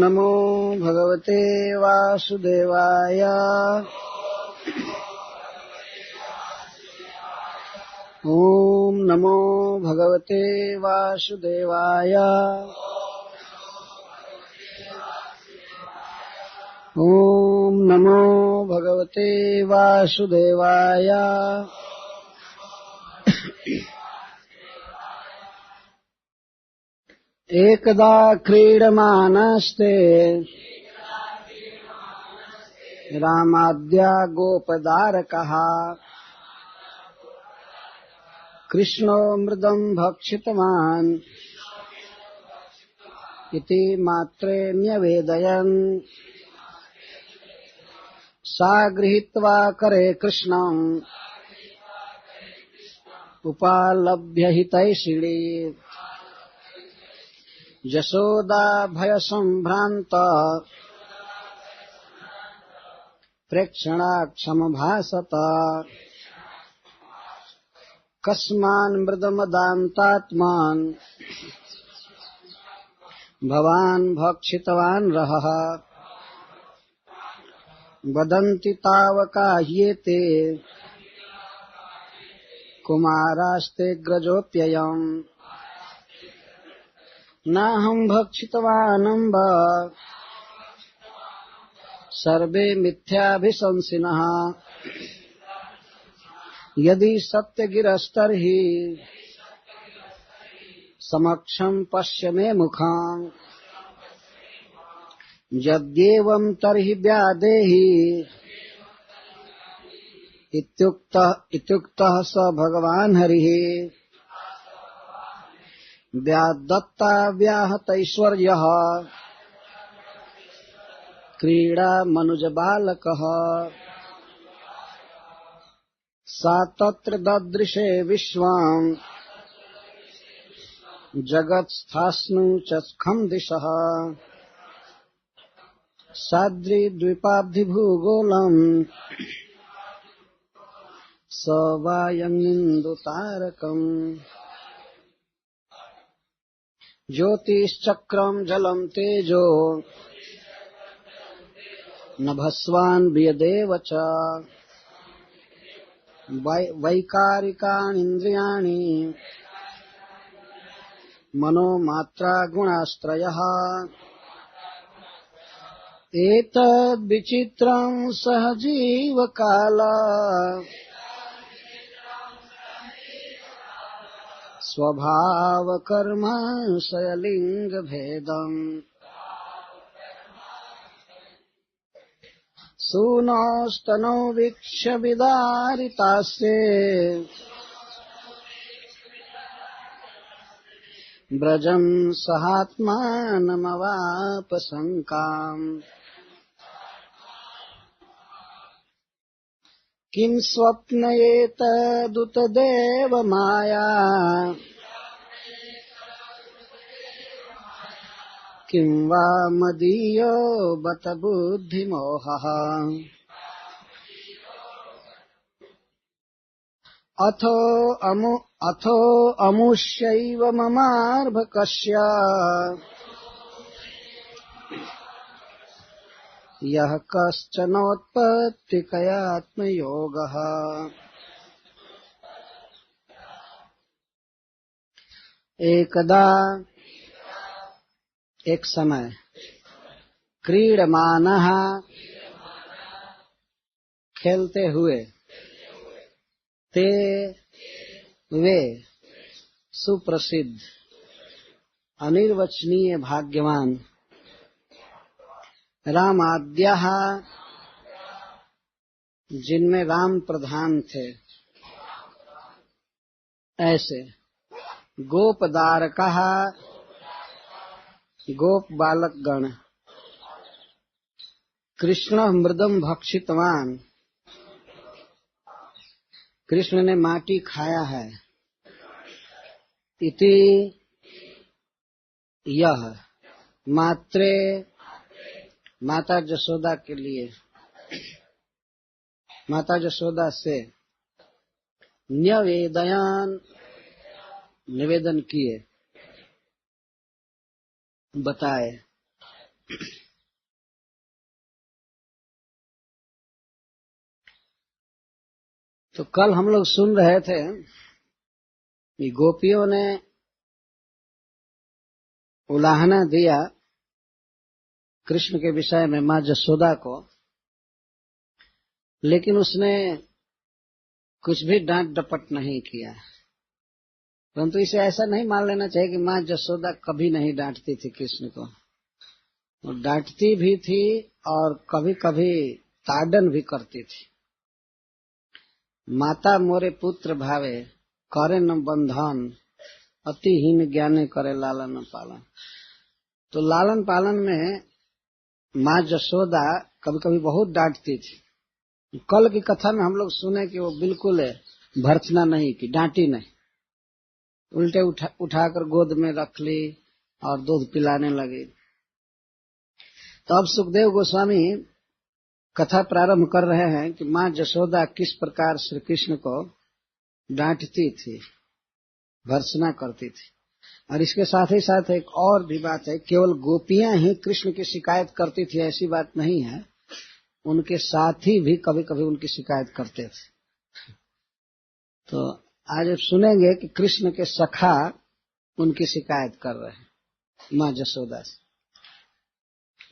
नमो भगवते वासुदेवाय। ओम नमो भगवते वासुदेवाय। ओम नमो भगवते वासुदेवाय। एकदा क्रीडमानस्ते रामाद्या गोपदारकः कृष्णो मृदं भक्षितवान् इति मात्रे न्यवेदयन्। सा गृहीत्वा करे कृष्णम् उपालभ्य हितैषिणी। यशोदा भयसम्भ्रान्ता प्रेक्षणाक्षमभासत। कस्मान् मृदमदान्तात्मान् भवान् भक्षितवान् रहः। वदन्ति तावका ह्येते कुमारास्ते ग्रजोऽप्ययम्। नाहं भक्षितवानम्ब सर्वे मिथ्याभिशंसिनः। यदि सत्यगिरस्तर्हि समक्षं पश्य मे मुखम्। यद्येवं तर्हि व्यादेहि इत्युक्तः स भगवान् हरिः। व्यादत्ता व्याहतैश्वर्यः क्रीडा मनुजबालकः। सा तत्र ददृशे विश्वम् जगत्स्थास्नु च खं दिशः। साद्रिद्वीपाब्धिभूगोलम् स वायमिन्दुतारकम्। ज्योतिश्चक्रम् जलम् तेजो नभस्वान् वियदेव च। वैकारिकाणीन्द्रियाणि मनोमात्रा गुणास्त्रयः। एतद्विचित्रम् सहजीवकाल स्वभावकर्म शयलिङ्गभेदम्। सूनोस्तनो वीक्ष्य विदारितास्ते व्रजन् सहात्मानमवाप शङ्काम्। किं स्वप्नयेतदुत देवमाया किं वा मदीयो बत बुद्धिमोहः। अथो अमुष्यैव ममार्भकस्य यः कश्चनोत्पत्तिकयात्मयोगः। एकदा एक समय क्रीडमानः खेलते हुए ते वे सुप्रसिद्ध अनिर्वचनीय भाग्यवान रामाद्यः जिनमें राम प्रधान थे ऐसे गोपदारकः गोप बालक गण कृष्ण मृदम भक्षितवान कृष्ण ने माटी खाया है। इति यह मात्रे माता जसोदा के लिए माता जसोदा से निवेदन किए बताए। तो कल हम लोग सुन रहे थे कि गोपियों ने उलाहना दिया कृष्ण के विषय में मां जसोदा को, लेकिन उसने कुछ भी डांट डपट नहीं किया। परंतु इसे ऐसा नहीं मान लेना चाहिए कि मां जसोदा कभी नहीं डांटती थी कृष्ण को। वो डांटती भी थी और कभी कभी ताड़न भी करती थी। माता मोरे पुत्र भावे करे न बंधन, अति हीन ज्ञाने करे लालन पालन। तो लालन पालन में मां जसोदा कभी कभी बहुत डांटती थी। कल की कथा में हम लोग सुने कि वो बिल्कुल भर्त्सना नहीं की, डांटी नहीं, उल्टे उठाकर गोद में रख ली और दूध पिलाने लगी। तो अब सुखदेव गोस्वामी कथा प्रारंभ कर रहे हैं कि मां जसोदा किस प्रकार श्री कृष्ण को डांटती थी, भर्त्सना करती थी। और इसके साथ ही साथ एक और भी बात है, केवल गोपियां ही कृष्ण की शिकायत करती थी ऐसी बात नहीं है, उनके साथी भी कभी कभी उनकी शिकायत करते थे। तो आज सुनेंगे कि कृष्ण के सखा उनकी शिकायत कर रहे हैं मां जसोदा से।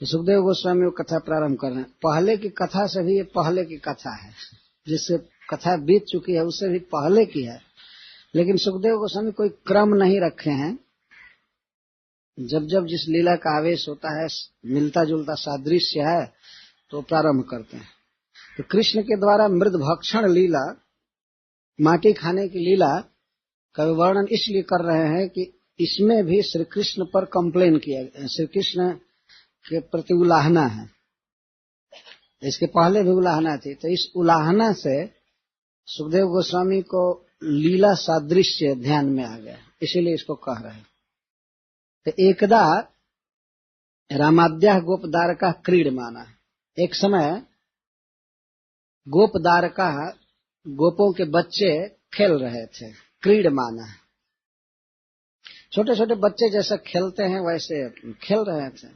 सुखदेव गोस्वामी वो कथा प्रारंभ कर रहे हैं। पहले की कथा से भी ये पहले की कथा है, जिससे कथा बीत चुकी है उससे भी पहले की है, लेकिन सुखदेव गोस्वामी कोई क्रम नहीं रखे हैं। जब जब जिस लीला का आवेश होता है, मिलता जुलता सादृश्य है, तो प्रारंभ करते हैं। तो कृष्ण के द्वारा मृद भक्षण लीला, माटी खाने की लीला का वर्णन इसलिए कर रहे हैं कि इसमें भी श्री कृष्ण पर कंप्लेन किया, श्री कृष्ण के प्रति उलाहना है। इसके पहले भी उलाहना थी, तो इस उलाहना से सुखदेव गोस्वामी को लीला सादृश्य ध्यान में आ गया, इसीलिए इसको कह रहे हैं। तो एकदा रामाद्या गोपदारका क्रीडमाना, एक समय गोपदारका गोपों के बच्चे खेल रहे थे। क्रीडमाना, छोटे छोटे बच्चे जैसा खेलते हैं वैसे खेल रहे थे।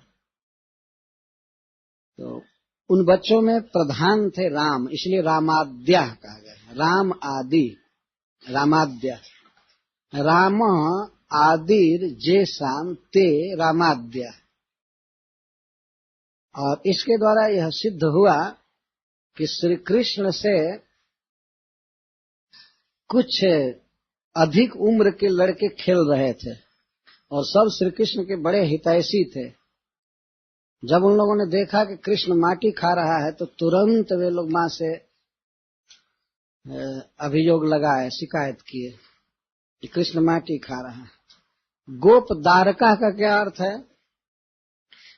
तो उन बच्चों में प्रधान थे राम, इसलिए रामाद्या कहा गया। राम आदि, रामाद्या, राम आदिर जेसाम ते रामाद्या। और इसके द्वारा यह सिद्ध हुआ कि श्री कृष्ण से कुछ अधिक उम्र के लड़के खेल रहे थे और सब श्री कृष्ण के बड़े हितैषी थे। जब उन लोगों ने देखा कि कृष्ण माटी खा रहा है तो तुरंत वे लोग मां से अभियोग लगाए, शिकायत किए कि कृष्ण माटी खा रहा है। गोप दारका का क्या अर्थ है?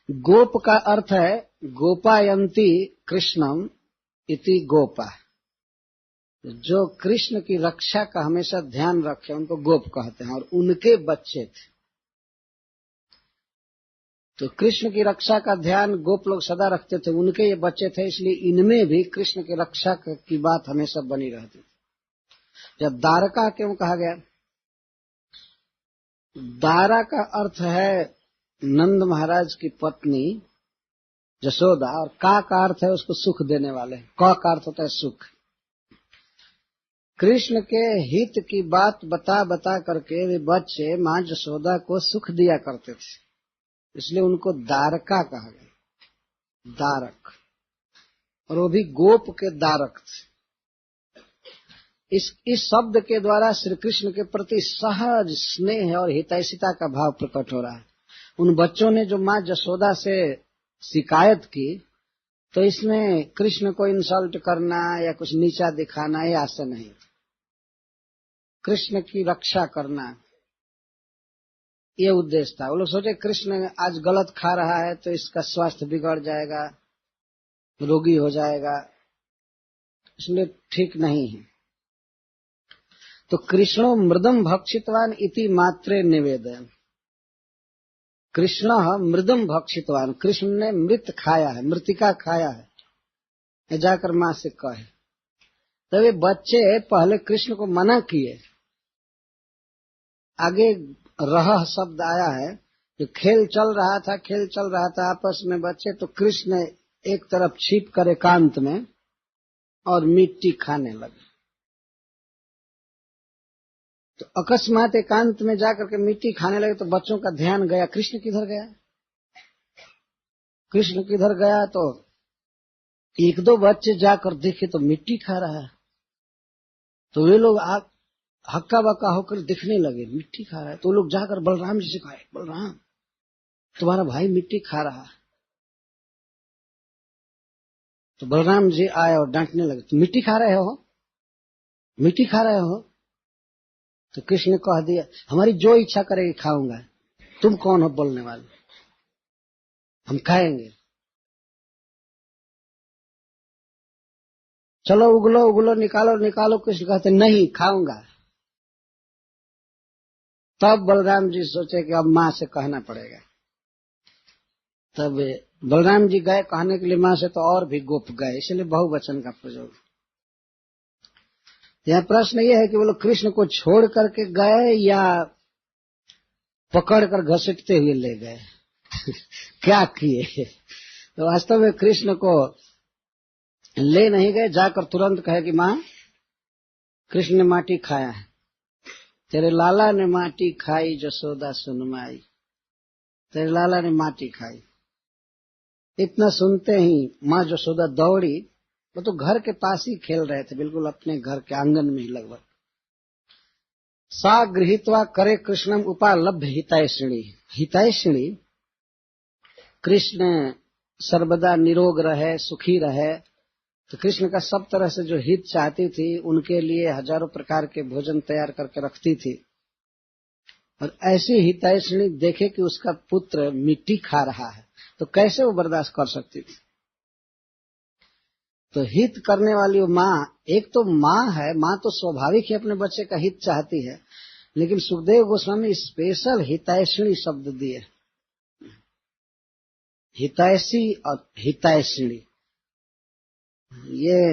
गोप का अर्थ है गोपायंती कृष्णम इति गोपा, जो कृष्ण की रक्षा का हमेशा ध्यान रखे उनको गोप कहते हैं, और उनके बच्चे थे। तो कृष्ण की रक्षा का ध्यान गोप लोग सदा रखते थे, उनके ये बच्चे थे, इसलिए इनमें भी कृष्ण की रक्षा की बात हमेशा बनी रहती थी। जब दारका क्यों कहा गया? दारा का अर्थ है नंद महाराज की पत्नी जसोदा, और का अर्थ है उसको सुख देने वाले, क का अर्थ होता है सुख। कृष्ण के हित की बात बता बता करके वे बच्चे मां जसोदा को सुख दिया करते थे, इसलिए उनको दारका कहा गया, दारक। और वो भी गोप के दारक थे। इस शब्द के द्वारा श्री कृष्ण के प्रति सहज स्नेह और हितैषिता का भाव प्रकट हो रहा है। उन बच्चों ने जो मां जसोदा से शिकायत की, तो इसमें कृष्ण को इंसल्ट करना या कुछ नीचा दिखाना ये आशय नहीं, कृष्ण की रक्षा करना ये उद्देश्य था। वो लोग सोचे कृष्ण आज गलत खा रहा है तो इसका स्वास्थ्य बिगड़ जाएगा, रोगी हो जाएगा, इसलिए ठीक नहीं है। तो कृष्णो मृदम भक्षितवान इति मात्रे निवेदन, कृष्ण मृदम भक्षितवान, कृष्ण ने मृत खाया है, मृतिका खाया है, जाकर मां से कहे। तो वे बच्चे पहले कृष्ण को मना किए, आगे रह शब्द आया है, जो खेल चल रहा था आपस में बच्चे, तो कृष्ण एक तरफ छिप कर एकांत में और मिट्टी खाने लगे। तो अकस्मात एकांत में जाकर के मिट्टी खाने लगे तो बच्चों का ध्यान गया कृष्ण किधर गया। कृष्ण किधर गया तो एक दो बच्चे जाकर देखे तो मिट्टी खा रहा है। तो वे लोग हक्का बक्का होकर दिखने लगे, मिट्टी खा रहा है। तो वो लोग जाकर बलराम जी से कहे, बलराम तुम्हारा भाई मिट्टी खा रहा है। तो बलराम जी आए और डांटने लगे, तुम मिट्टी खा रहे हो, मिट्टी खा रहे हो। तो कृष्ण ने कह दिया, हमारी जो इच्छा करेगी खाऊंगा, तुम कौन हो बोलने वाले, हम खाएंगे। चलो उगलो उगलो, निकालो निकालो। कृष्ण कहते नहीं, खाऊंगा। तब बलराम जी सोचे कि अब माँ से कहना पड़ेगा। तब बलराम जी गए कहने के लिए माँ से, तो और भी गोप गए, इसलिए बहुवचन का प्रयोग। यहाँ प्रश्न ये है कि वो लोग कृष्ण को छोड़ करके गए या पकड़ कर घसीटते हुए ले गए क्या किए। तो वास्तव में कृष्ण को ले नहीं गए, जाकर तुरंत कहे कि माँ कृष्ण ने माटी खाया है, तेरे लाला ने माटी खाई जसोदा सुनमाई, तेरे लाला ने माटी खाई। इतना सुनते ही माँ जसोदा दौड़ी। वो तो घर के पास ही खेल रहे थे, बिल्कुल अपने घर के आंगन में ही लगभग। सा गृहीत्वा करे कृष्णम उपालभ्य हितैषिणी। हितैषिणी कृष्ण सर्वदा निरोग रहे, सुखी रहे, तो कृष्ण का सब तरह से जो हित चाहती थी उनके लिए हजारों प्रकार के भोजन तैयार करके रखती थी। और ऐसी हितैषिणी देखे कि उसका पुत्र मिट्टी खा रहा है तो कैसे वो बर्दाश्त कर सकती थी। तो हित करने वाली वो माँ, एक तो माँ है, माँ तो स्वाभाविक ही अपने बच्चे का हित चाहती है, लेकिन सुखदेव गोस्वामी स्पेशल हितैषिणी शब्द दिए, हितैषी और हितैषिणी। ये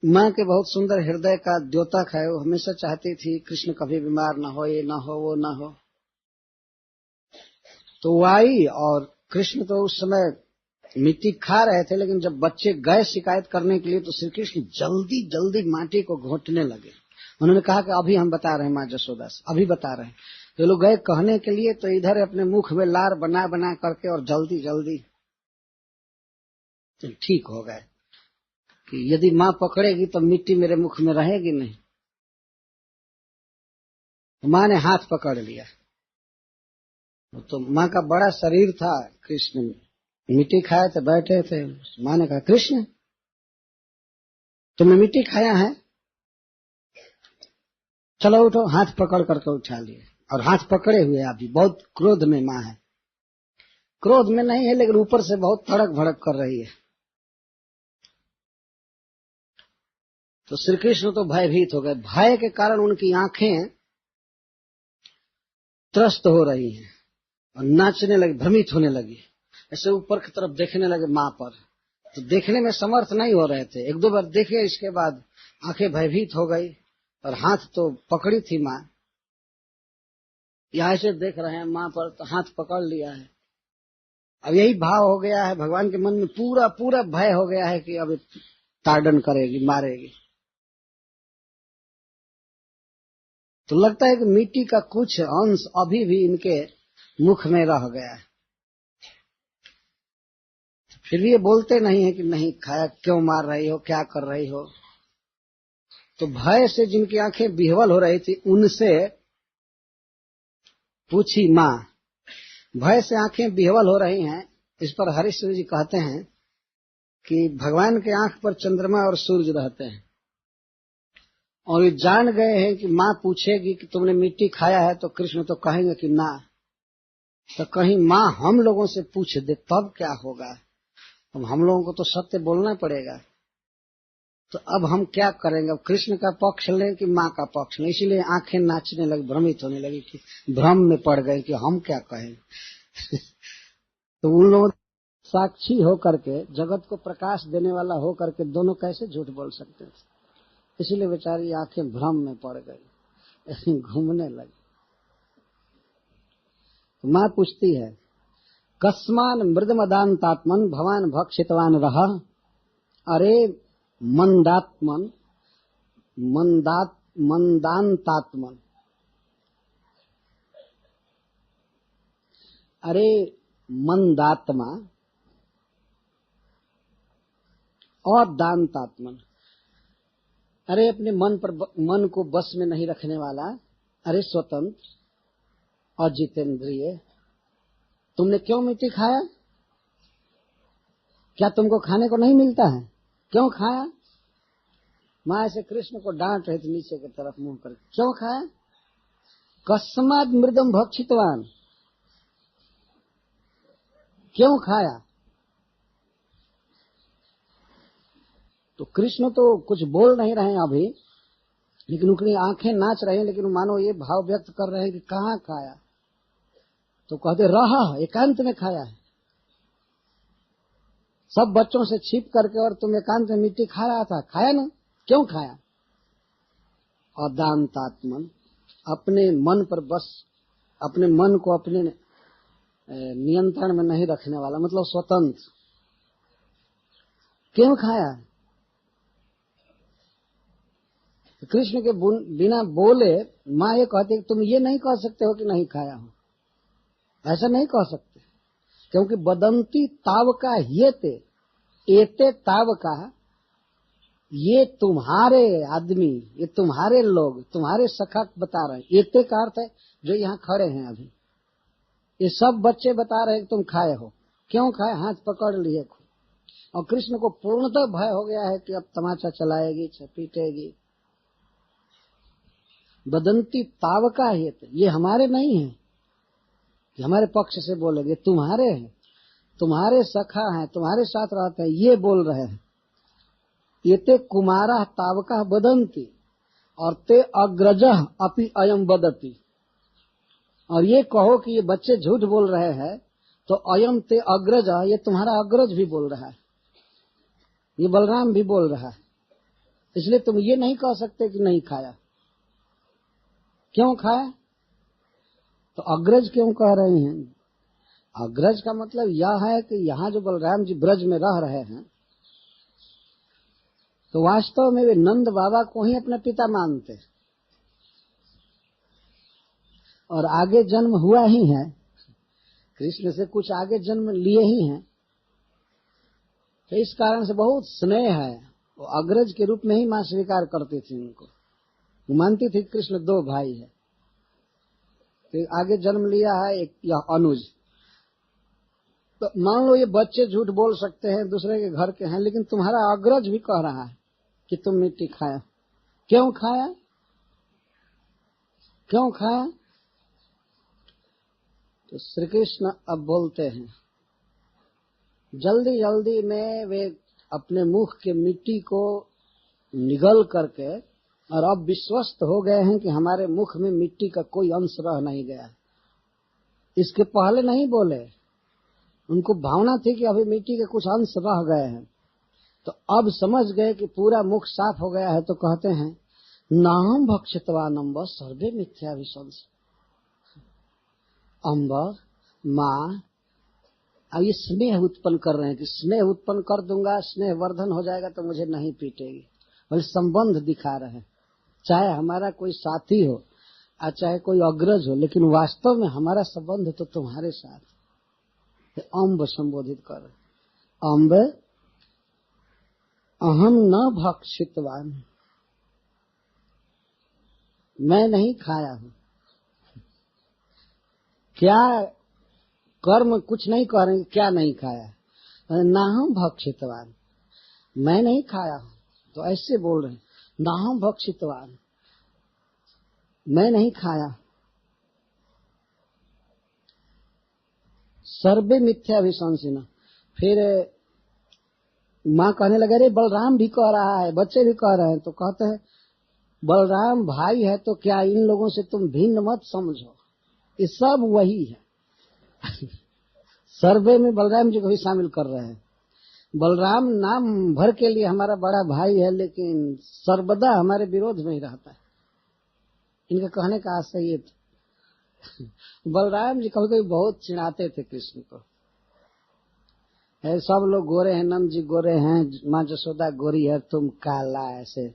माँ के बहुत सुंदर हृदय का द्योतक है। वो हमेशा चाहती थी कृष्ण कभी बीमार न हो, ये न हो, वो न हो। तो वो आई और कृष्ण तो उस समय मिट्टी खा रहे थे, लेकिन जब बच्चे गए शिकायत करने के लिए तो श्री कृष्ण जल्दी जल्दी माटी को घोंटने लगे। उन्होंने कहा कि अभी हम बता रहे हैं माँ जसोदा से, अभी बता रहे हैं। तो लोग गए कहने के लिए, तो इधर अपने मुख में लार बना बना करके और जल्दी जल्दी ठीक हो गए कि यदि माँ पकड़ेगी तो मिट्टी मेरे मुख में रहेगी नहीं। तो माँ ने हाथ पकड़ लिया। तो माँ का बड़ा शरीर था, कृष्ण मिट्टी खाए थे, बैठे थे। माँ ने कहा, कृष्ण तुमने मिट्टी खाया है, चलो उठो। हाथ पकड़ करके उठा लिए, और हाथ पकड़े हुए अभी बहुत क्रोध में माँ है। क्रोध में नहीं है, लेकिन ऊपर से बहुत तड़क भड़क कर रही है। तो श्री कृष्ण तो भयभीत हो गए। भय के कारण उनकी आंखें त्रस्त हो रही हैं और नाचने लगी, भ्रमित होने लगी, ऐसे ऊपर की तरफ देखने लगे माँ पर। तो देखने में समर्थ नहीं हो रहे थे। एक दो बार देखे, इसके बाद आंखें भयभीत हो गई और हाथ तो पकड़ी थी माँ। यहाँ से देख रहे हैं माँ पर, तो हाथ पकड़ लिया है। अब यही भाव हो गया है भगवान के मन में, पूरा पूरा भय हो गया है कि अब ताड़न करेगी, मारेगी। तो लगता है कि मिट्टी का कुछ अंश अभी भी इनके मुख में रह गया है। फिर भी ये बोलते नहीं है कि नहीं खाया, क्यों मार रही हो, क्या कर रही हो। तो भय से जिनकी आंखें विह्वल हो रही थी उनसे पूछी माँ, भय से आंखें विह्वल हो रही हैं। इस पर हरीश्वर जी कहते हैं कि भगवान के आंख पर चंद्रमा और सूर्य रहते हैं, और ये जान गए हैं कि माँ पूछेगी कि तुमने मिट्टी खाया है, तो कृष्ण तो कहेंगे कि ना। तो कहीं माँ हम लोगों से पूछ दे तब क्या होगा। अब हम लोगों को तो सत्य बोलना पड़ेगा। तो अब हम क्या करेंगे, अब कृष्ण का पक्ष लें कि माँ का पक्ष लें। इसीलिए आंखें नाचने लगी, भ्रमित होने लगी कि भ्रम में पड़ गए कि हम क्या कहें तो उन लोगों साक्षी होकर के, जगत को प्रकाश देने वाला होकर के दोनों कैसे झूठ बोल सकते थे। इसलिए बेचारी आंखें भ्रम में पड़ गई, घूमने लगी। तो माँ पूछती है, कस्मान मृदमदान्तात्मन भवान भक्षितवान रहा। अरे मंदात्मन, मंदान्तात्मन, अरे मंदात्मा और दान्तात्मन, अरे अपने मन को बस में नहीं रखने वाला, अरे स्वतंत्र और जितेंद्रिय, तुमने क्यों मिट्टी खाया? क्या तुमको खाने को नहीं मिलता है? क्यों खाया? माँ ऐसे कृष्ण को डांट रहे थे नीचे की तरफ मुंह कर, क्यों खाया? कस्मात् मृदम भक्षितवान, क्यों खाया? तो कृष्ण तो कुछ बोल नहीं रहे हैं अभी, लेकिन उनकी आंखें नाच रही हैं, लेकिन मानो ये भाव व्यक्त कर रहे हैं कि कहाँ खाया। तो कहते रहा, एकांत में खाया है, सब बच्चों से छिप करके, और तुम एकांत में मिट्टी खा रहा था, खाया ना? क्यों खाया? और दान्तात्मन, अपने मन पर बस, अपने मन को अपने नियंत्रण में नहीं रखने वाला, मतलब स्वतंत्र, क्यों खाया? कृष्ण के बिना बोले माँ ये कहती है, तुम ये नहीं कह सकते हो कि नहीं खाया हो, ऐसा नहीं कह सकते, क्योंकि बदंती तावका येते, एते तावका, ये तुम्हारे आदमी, ये तुम्हारे लोग, तुम्हारे सखा बता रहे हैं। एते का अर्थ है जो यहाँ खड़े हैं अभी, ये सब बच्चे बता रहे हैं कि तुम खाए हो। क्यों खाए? हाथ पकड़ लिए। और कृष्ण को पूर्णतः भय हो गया है कि अब तमाचा चलाएगी, पीटेगी। बदंती तावका है, ये हमारे नहीं है कि हमारे पक्ष से बोलेंगे, तुम्हारे हैं, तुम्हारे सखा हैं, तुम्हारे साथ रहते हैं, ये बोल रहे हैं। ये ते कुमारा तावका बदंती, और ते अग्रजः अपि अयम बदती, और ये कहो कि ये बच्चे झूठ बोल रहे हैं, तो अयम ते अग्रज, ये तुम्हारा अग्रज भी बोल रहा है, ये बलराम भी बोल रहा है, इसलिए तुम ये नहीं कह सकते कि नहीं खाया। क्यों खाया? तो अग्रज क्यों कह रहे हैं? अग्रज का मतलब यह है कि यहाँ जो बलराम जी ब्रज में रह रहे हैं, तो वास्तव में वे नंद बाबा को ही अपने पिता मानते, और आगे जन्म हुआ ही है, कृष्ण से कुछ आगे जन्म लिए ही हैं, तो इस कारण से बहुत स्नेह है। वो अग्रज के रूप में ही मां स्वीकार करती थी उनको, वो मानती थी कृष्ण दो भाई है, तो आगे जन्म लिया है एक यह अनुज। तो मान लो ये बच्चे झूठ बोल सकते हैं, दूसरे के घर के हैं, लेकिन तुम्हारा अग्रज भी कह रहा है कि तुम मिट्टी खाया। क्यों खाया? क्यों खाया? तो श्री कृष्ण अब बोलते हैं, जल्दी जल्दी में वे अपने मुख के मिट्टी को निगल करके, और अब विश्वस्त हो गए हैं कि हमारे मुख में मिट्टी का कोई अंश रह नहीं गया। इसके पहले नहीं बोले, उनको भावना थी कि अभी मिट्टी के कुछ अंश रह गए हैं, तो अब समझ गए कि पूरा मुख साफ हो गया है, तो कहते हैं नाम भक्षितवान अम्ब सर्वे मिथ्याभिशंस। अम्ब माँ अब ये स्नेह उत्पन्न कर रहे हैं कि स्नेह उत्पन्न कर दूंगा, स्नेह वर्धन हो जाएगा तो मुझे नहीं पीटेगी, बल्कि संबंध दिखा रहे हैं, चाहे हमारा कोई साथी हो और चाहे कोई अग्रज हो, लेकिन वास्तव में हमारा संबंध तो तुम्हारे साथ। अम्ब संबोधित कर, अम्ब अहम न भक्षितवान, मैं नहीं खाया हूं। क्या कर्म कुछ नहीं कह रहे, क्या नहीं खाया? नाहम भक्षितवान, मैं नहीं खाया हूं, तो ऐसे बोल रहे हैं नाहम भक्षितवान, मैं नहीं खाया। सर्वे मिथ्याभिशंसिना। फिर माँ कहने लगे, अरे बलराम भी कह रहा है, बच्चे भी कह रहे हैं, तो कहते हैं बलराम भाई है तो क्या इन लोगों से तुम भिन्न मत समझो, ये सब वही है। सर्वे में बलराम जी को भी शामिल कर रहे हैं। बलराम नाम भर के लिए हमारा बड़ा भाई है, लेकिन सर्वदा हमारे विरोध में ही रहता है। इनके कहने का आशय ये था। बलराम जी कभी कभी बहुत चिढ़ाते थे कृष्ण को। सब लोग गोरे हैं, नंद जी गोरे हैं, माँ जसोदा गोरी है, तुम काला, ऐसे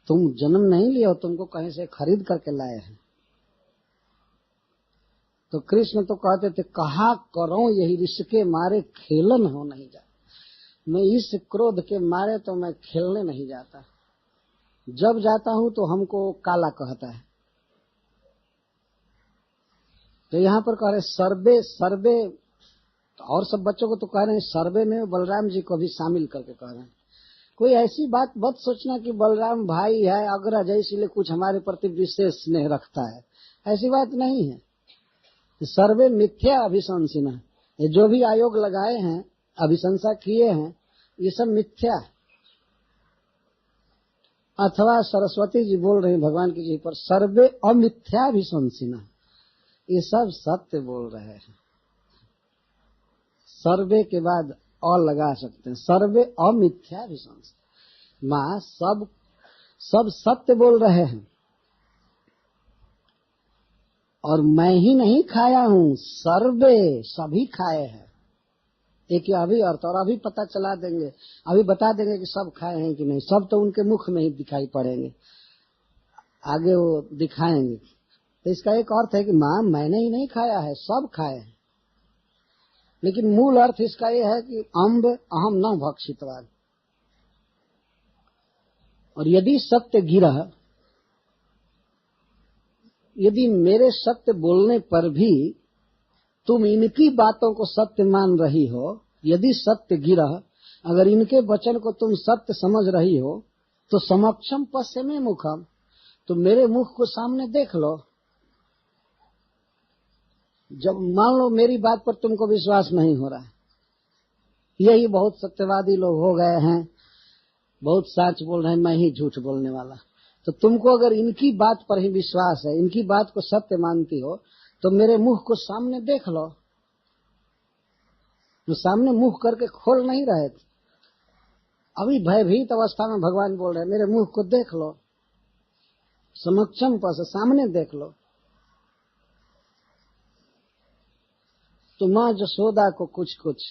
तुम जन्म नहीं लिया हो, तुमको कहीं से खरीद करके लाए हैं। तो कृष्ण तो कहते थे, कहा करो यही रिश्क के मारे खेलन हो नहीं जाता। मैं इस क्रोध के मारे तो मैं खेलने नहीं जाता, जब जाता हूं तो हमको काला कहता है। तो यहाँ पर कह रहे सर्वे सर्वे, और सब बच्चों को तो कह रहे हैं सर्वे में, बलराम जी को भी शामिल करके कह रहे हैं। कोई ऐसी बात मत सोचना कि बलराम भाई है अग्रज है इसलिए कुछ हमारे प्रति विशेष स्नेह रखता है, ऐसी बात नहीं है। सर्वे मिथ्या अभिशंसिना, ये जो भी आयोग लगाए हैं, अभिशंसा किए हैं, ये सब मिथ्या। अथवा सरस्वती जी बोल रहे हैं भगवान की जी पर, सर्वे अमिथ्याभिशंसिना, ये सब सत्य बोल रहे हैं। सर्वे के बाद अ लगा सकते हैं, सर्वे अमिथ्याभिशंसिना, माँ सब सत्य बोल रहे हैं। और मैं ही नहीं खाया हूँ, सर्वे सभी खाए हैं। एक अभी अर्थ, और अभी पता चला देंगे, अभी बता देंगे कि सब खाए हैं कि नहीं। सब तो उनके मुख में ही दिखाई पड़ेंगे, आगे वो दिखाएंगे। तो इसका एक अर्थ है कि माँ मैंने ही नहीं खाया है, सब खाए हैं। लेकिन मूल अर्थ इसका ये है कि अम्ब अहम न भक्षितवान। और यदि सत्य गिरह, यदि मेरे सत्य बोलने पर भी तुम इनकी बातों को सत्य मान रही हो, यदि सत्य गिरह, अगर इनके वचन को तुम सत्य समझ रही हो, तो समक्षम पश्चिमे मुखम, तो मेरे मुख को सामने देख लो। जब मान लो मेरी बात पर तुमको विश्वास नहीं हो रहा है, यही बहुत सत्यवादी लोग हो गए हैं, बहुत सच बोल रहे हैं, मैं ही झूठ बोलने वाला। तो तुमको अगर इनकी बात पर ही विश्वास है, इनकी बात को सत्य मानती हो, तो मेरे मुख को सामने देख लो। जो सामने मुख करके खोल नहीं रहे थे, अभी भयभीत अवस्था में भगवान बोल रहे हैं, मेरे मुख को देख लो, समक्षम पर सामने देख लो। तो माँ जसोदा को कुछ कुछ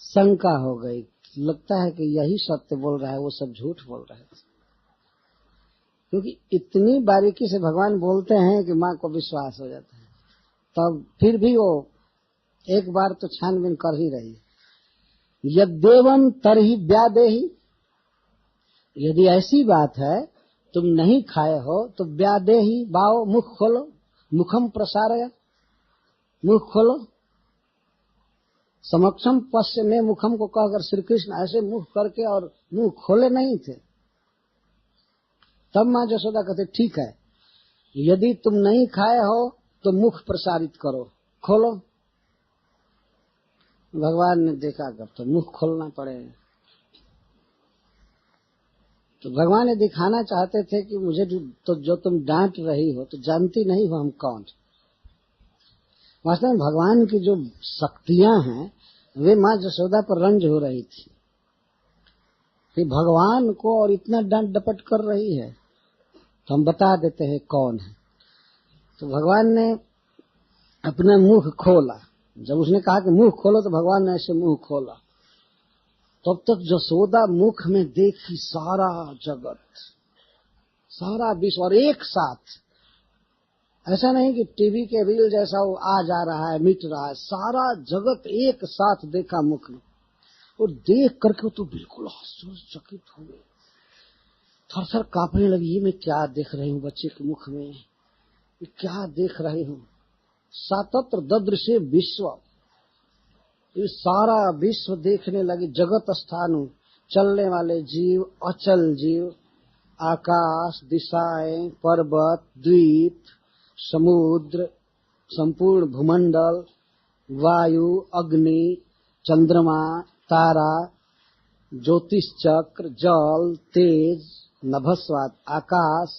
शंका हो गई, लगता है कि यही सत्य बोल रहा है, वो सब झूठ बोल रहे थे। क्योंकि इतनी बारीकी से भगवान बोलते हैं कि माँ को विश्वास हो जाता है। तब फिर भी वो एक बार तो छानबीन कर ही रही है। यद्देवं तरहि व्यादेहि, यदि ऐसी बात है तुम नहीं खाए हो तो व्यादेहि, बाओ मुख खोलो, मुखम प्रसारय, मुख खोलो। समक्षम पश्य में मुखम को कहकर श्री कृष्ण ऐसे मुख करके और मुंह खोले नहीं थे। तब माँ जसोदा कहते ठीक है, यदि तुम नहीं खाए हो तो मुख प्रसारित करो, खोलो। भगवान ने देखा कब तो मुख खोलना पड़ेगा। तो भगवान ये दिखाना चाहते थे कि मुझे तो जो तुम डांट रही हो तो जानती नहीं हो हम कौन। वास्तव में भगवान की जो शक्तियां हैं वे माँ जसोदा पर रंज हो रही थी कि भगवान को और इतना डांट डपट कर रही है, तो हम बता देते हैं कौन है। तो भगवान ने अपना मुख खोला। जब उसने कहा कि मुख खोलो तो भगवान ने ऐसे मुंह खोला। तब तक जसोदा मुख में देखी सारा जगत, सारा विश्व, और एक साथ, ऐसा नहीं कि टीवी के रील जैसा वो आ जा रहा है मिट रहा है, सारा जगत एक साथ देखा मुख में। और देख करके तो बिल्कुल आश्चर्यचकित हो गए, थर थर कांपने लगी। ये मैं क्या देख रही हूँ बच्चे के मुख में, ये क्या देख रही हूँ। सातत्र ददृशे विश्व, ये सारा विश्व देखने लगी। जगत स्थानु, चलने वाले जीव, अचल जीव, आकाश, दिशाएं, पर्वत, द्वीप, समुद्र, संपूर्ण भूमंडल, वायु, अग्नि, चंद्रमा, तारा, ज्योतिष चक्र, जल, तेज, नभस्वाद, आकाश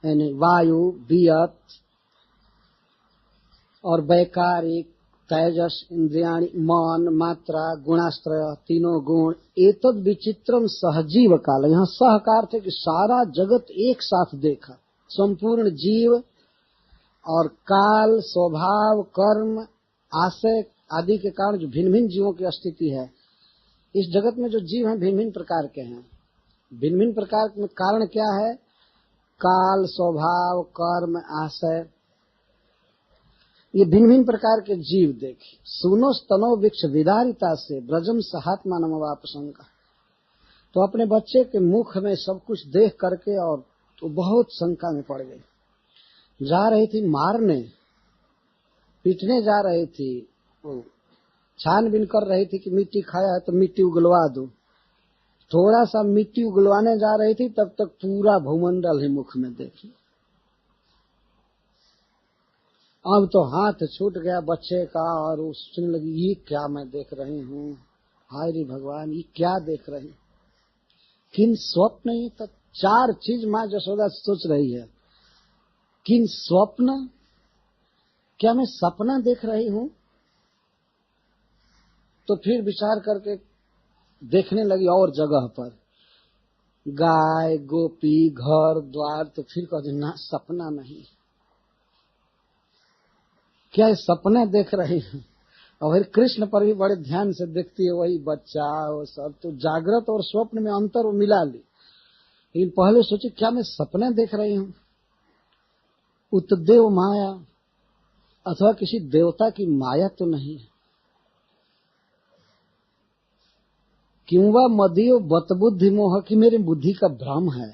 यानी वायु, वियत और वैकारिक, तेजस, इंद्रियाणि, मन, मात्रा, गुणाश्रय, तीनों गुण, एतद विचित्रम सहजीव काल। यहाँ सह का अर्थ है कि सारा जगत एक साथ देखा। संपूर्ण जीव, और काल, स्वभाव, कर्म, आशय आदि के कारण जो भिन्न भिन्न जीवों की स्थिति है, इस जगत में जो जीव हैं भिन्न भिन्न प्रकार के हैं। भिन्न भिन्न प्रकार में कारण क्या है? काल, स्वभाव, कर्म, आशय, ये भिन्न भिन्न प्रकार के जीव देखे। सुनो स्तनो वृक्ष विदारिता से ब्रजम सहात्मा नमवापसंका। तो अपने बच्चे के मुख में सब कुछ देख करके और तो बहुत शंका में पड़ गई। जा रही थी मारने, पीटने जा रही थी, छानबीन कर रही थी कि मिट्टी खाया है तो मिट्टी उगलवा दो। थोड़ा सा मिट्टी उगलवाने जा रही थी तब तक पूरा भूमंडल ही मुख में देखी। अब तो हाथ छूट गया बच्चे का और वो सोचने लगी ये क्या मैं देख रही हूँ, हाय रे भगवान ये क्या देख रही। किन स्वप्न, ही तो 4 चीज माँ यशोदा सोच रही है। किन स्वप्न, क्या मैं सपना देख रही हूँ? तो फिर विचार करके देखने लगी और जगह पर, गाय, गोपी, घर द्वार, तो फिर कहती ना सपना नहीं, क्या ये सपना देख रही हूँ? और फिर कृष्ण पर भी बड़े ध्यान से देखती है, वही बच्चा वो सब, तो जागृत और स्वप्न में अंतर वो मिला ली। लेकिन पहले सोची क्या मैं सपना देख रही हूँ? उत्देव माया अथवा किसी देवता की माया तो नहीं है। किंवा मदियो बतबुद्धि मोह, कि मेरे बुद्धि का भ्रम है,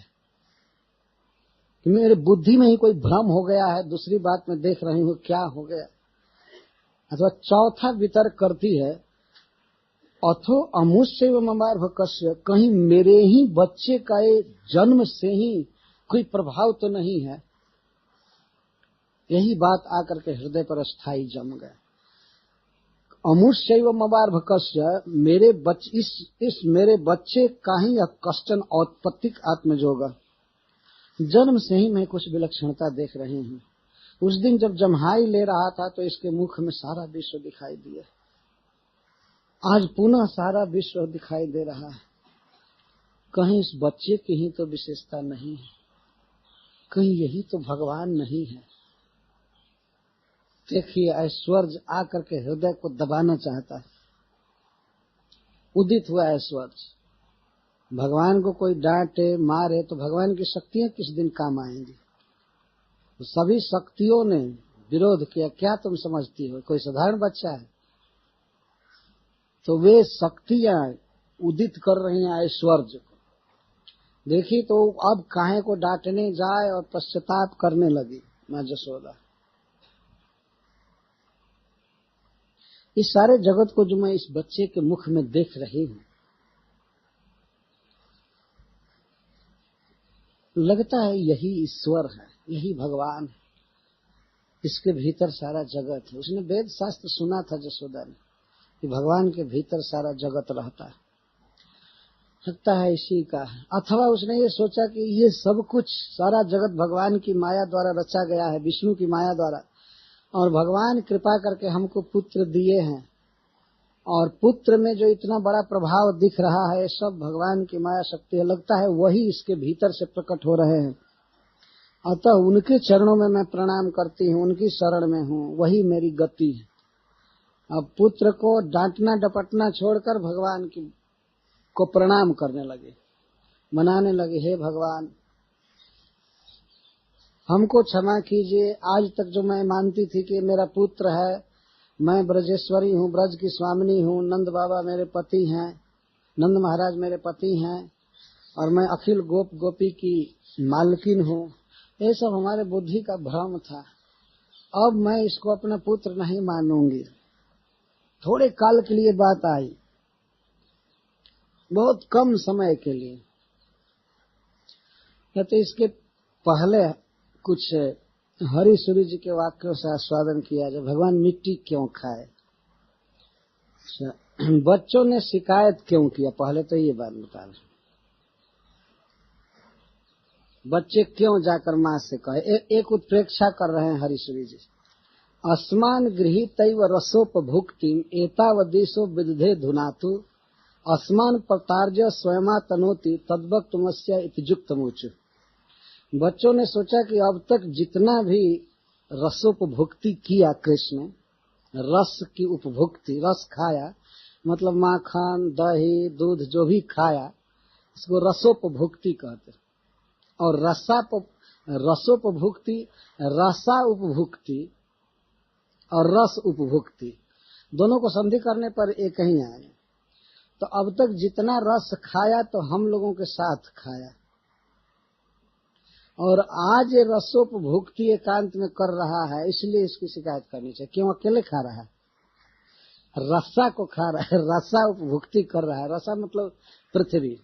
कि मेरे बुद्धि में ही कोई भ्रम हो गया है, दूसरी बात मैं देख रही हूँ, क्या हो गया? अथवा चौथा वितर्क करती है, अथो अमुष्य व ममार्भ कस्य, कहीं मेरे ही बच्चे का जन्म से ही कोई प्रभाव तो नहीं है। यही बात आकर के हृदय पर स्थायी जम गया। अमुष्य व ममार्भ कस्य, मेरे बच्चे, इस मेरे बच्चे का ही कष्टन औत्पत्तिक आत्मजोगा, जन्म से ही मैं कुछ विलक्षणता देख रही हूँ। उस दिन जब जम्हाई ले रहा था तो इसके मुख में सारा विश्व दिखाई दिया, आज पुनः सारा विश्व दिखाई दे रहा है। कहीं इस बच्चे की ही तो विशेषता नहीं है, कहीं यही तो भगवान नहीं है। देखिए ऐश्वर्य आकर के हृदय को दबाना चाहता है। उदित हुआ ऐश्वर्य, भगवान को कोई डांटे मारे तो भगवान की शक्तियां किस दिन काम आएंगी? तो सभी शक्तियों ने विरोध किया, क्या तुम समझती हो कोई साधारण बच्चा है? तो वे शक्तियां उदित कर रही हैं ऐश्वर्य को। देखी तो अब काहे को डांटने जाए और पश्चाताप करने लगी माँ यशोदा। इस सारे जगत को जो मैं इस बच्चे के मुख में देख रही हूँ, लगता है यही ईश्वर है, यही भगवान है, इसके भीतर सारा जगत है। उसने वेद शास्त्र सुना था यशोदा ने कि भगवान के भीतर सारा जगत रहता है, लगता है इसी का है। अथवा उसने ये सोचा कि ये सब कुछ सारा जगत भगवान की माया द्वारा रचा गया है, विष्णु की माया द्वारा, और भगवान कृपा करके हमको पुत्र दिए हैं, और पुत्र में जो इतना बड़ा प्रभाव दिख रहा है सब भगवान की माया शक्ति है। लगता है वही इसके भीतर से प्रकट हो रहे हैं, अतः उनके चरणों में मैं प्रणाम करती हूँ, उनकी शरण में हूँ, वही मेरी गति है। अब पुत्र को डांटना डपटना छोड़कर भगवान को प्रणाम करने लगे, मनाने लगे, हे भगवान हमको क्षमा कीजिए, आज तक जो मैं मानती थी कि मेरा पुत्र है, मैं ब्रजेश्वरी हूँ, ब्रज की स्वामिनी हूँ, नंद बाबा मेरे पति हैं, नंद महाराज मेरे पति हैं, और मैं अखिल गोप गोपी की मालकिन हूँ, ये सब हमारे बुद्धि का भ्रम था। अब मैं इसको अपना पुत्र नहीं मानूंगी। थोड़े काल के लिए बात आई, बहुत कम समय के लिए। तो इसके पहले कुछ हरिसूरी जी के वाक्यों से आस्वादन किया जाए। भगवान मिट्टी क्यों खाए? बच्चों ने शिकायत क्यों किया? पहले तो ये बात बता रहे, बच्चे क्यों जाकर माँ से कहे? एक उत्प्रेक्षा कर रहे हैं हरिसूरी जी। अस्मान गृहीतैव रसोपभुक्तिम एतावदेशो विदधे धुनातु अस्मान प्रतार्य स्वयमा तनोति तद्वक्तुमस्य इति जुक्तमुचु। बच्चों ने सोचा कि अब तक जितना भी रसोपभुक्ति किया कृष्ण, रस की उपभुक्ति, रस खाया मतलब माखन दही दूध जो भी खाया इसको रसोपभुक्ति कहते हैं। और रसोपभुक्ति, रसा उपभुक्ति और रस उपभुक्ति दोनों को संधि करने पर एक ही आएगा। तो अब तक जितना रस खाया तो हम लोगों के साथ खाया, और आज ये रसोपभुक्ति एकांत में कर रहा है, इसलिए इसकी शिकायत करनी चाहिए। क्यों अकेले खा रहा है? रसा को खा रहा है, रसा उपभुक्ति कर रहा है। रसा मतलब पृथ्वी।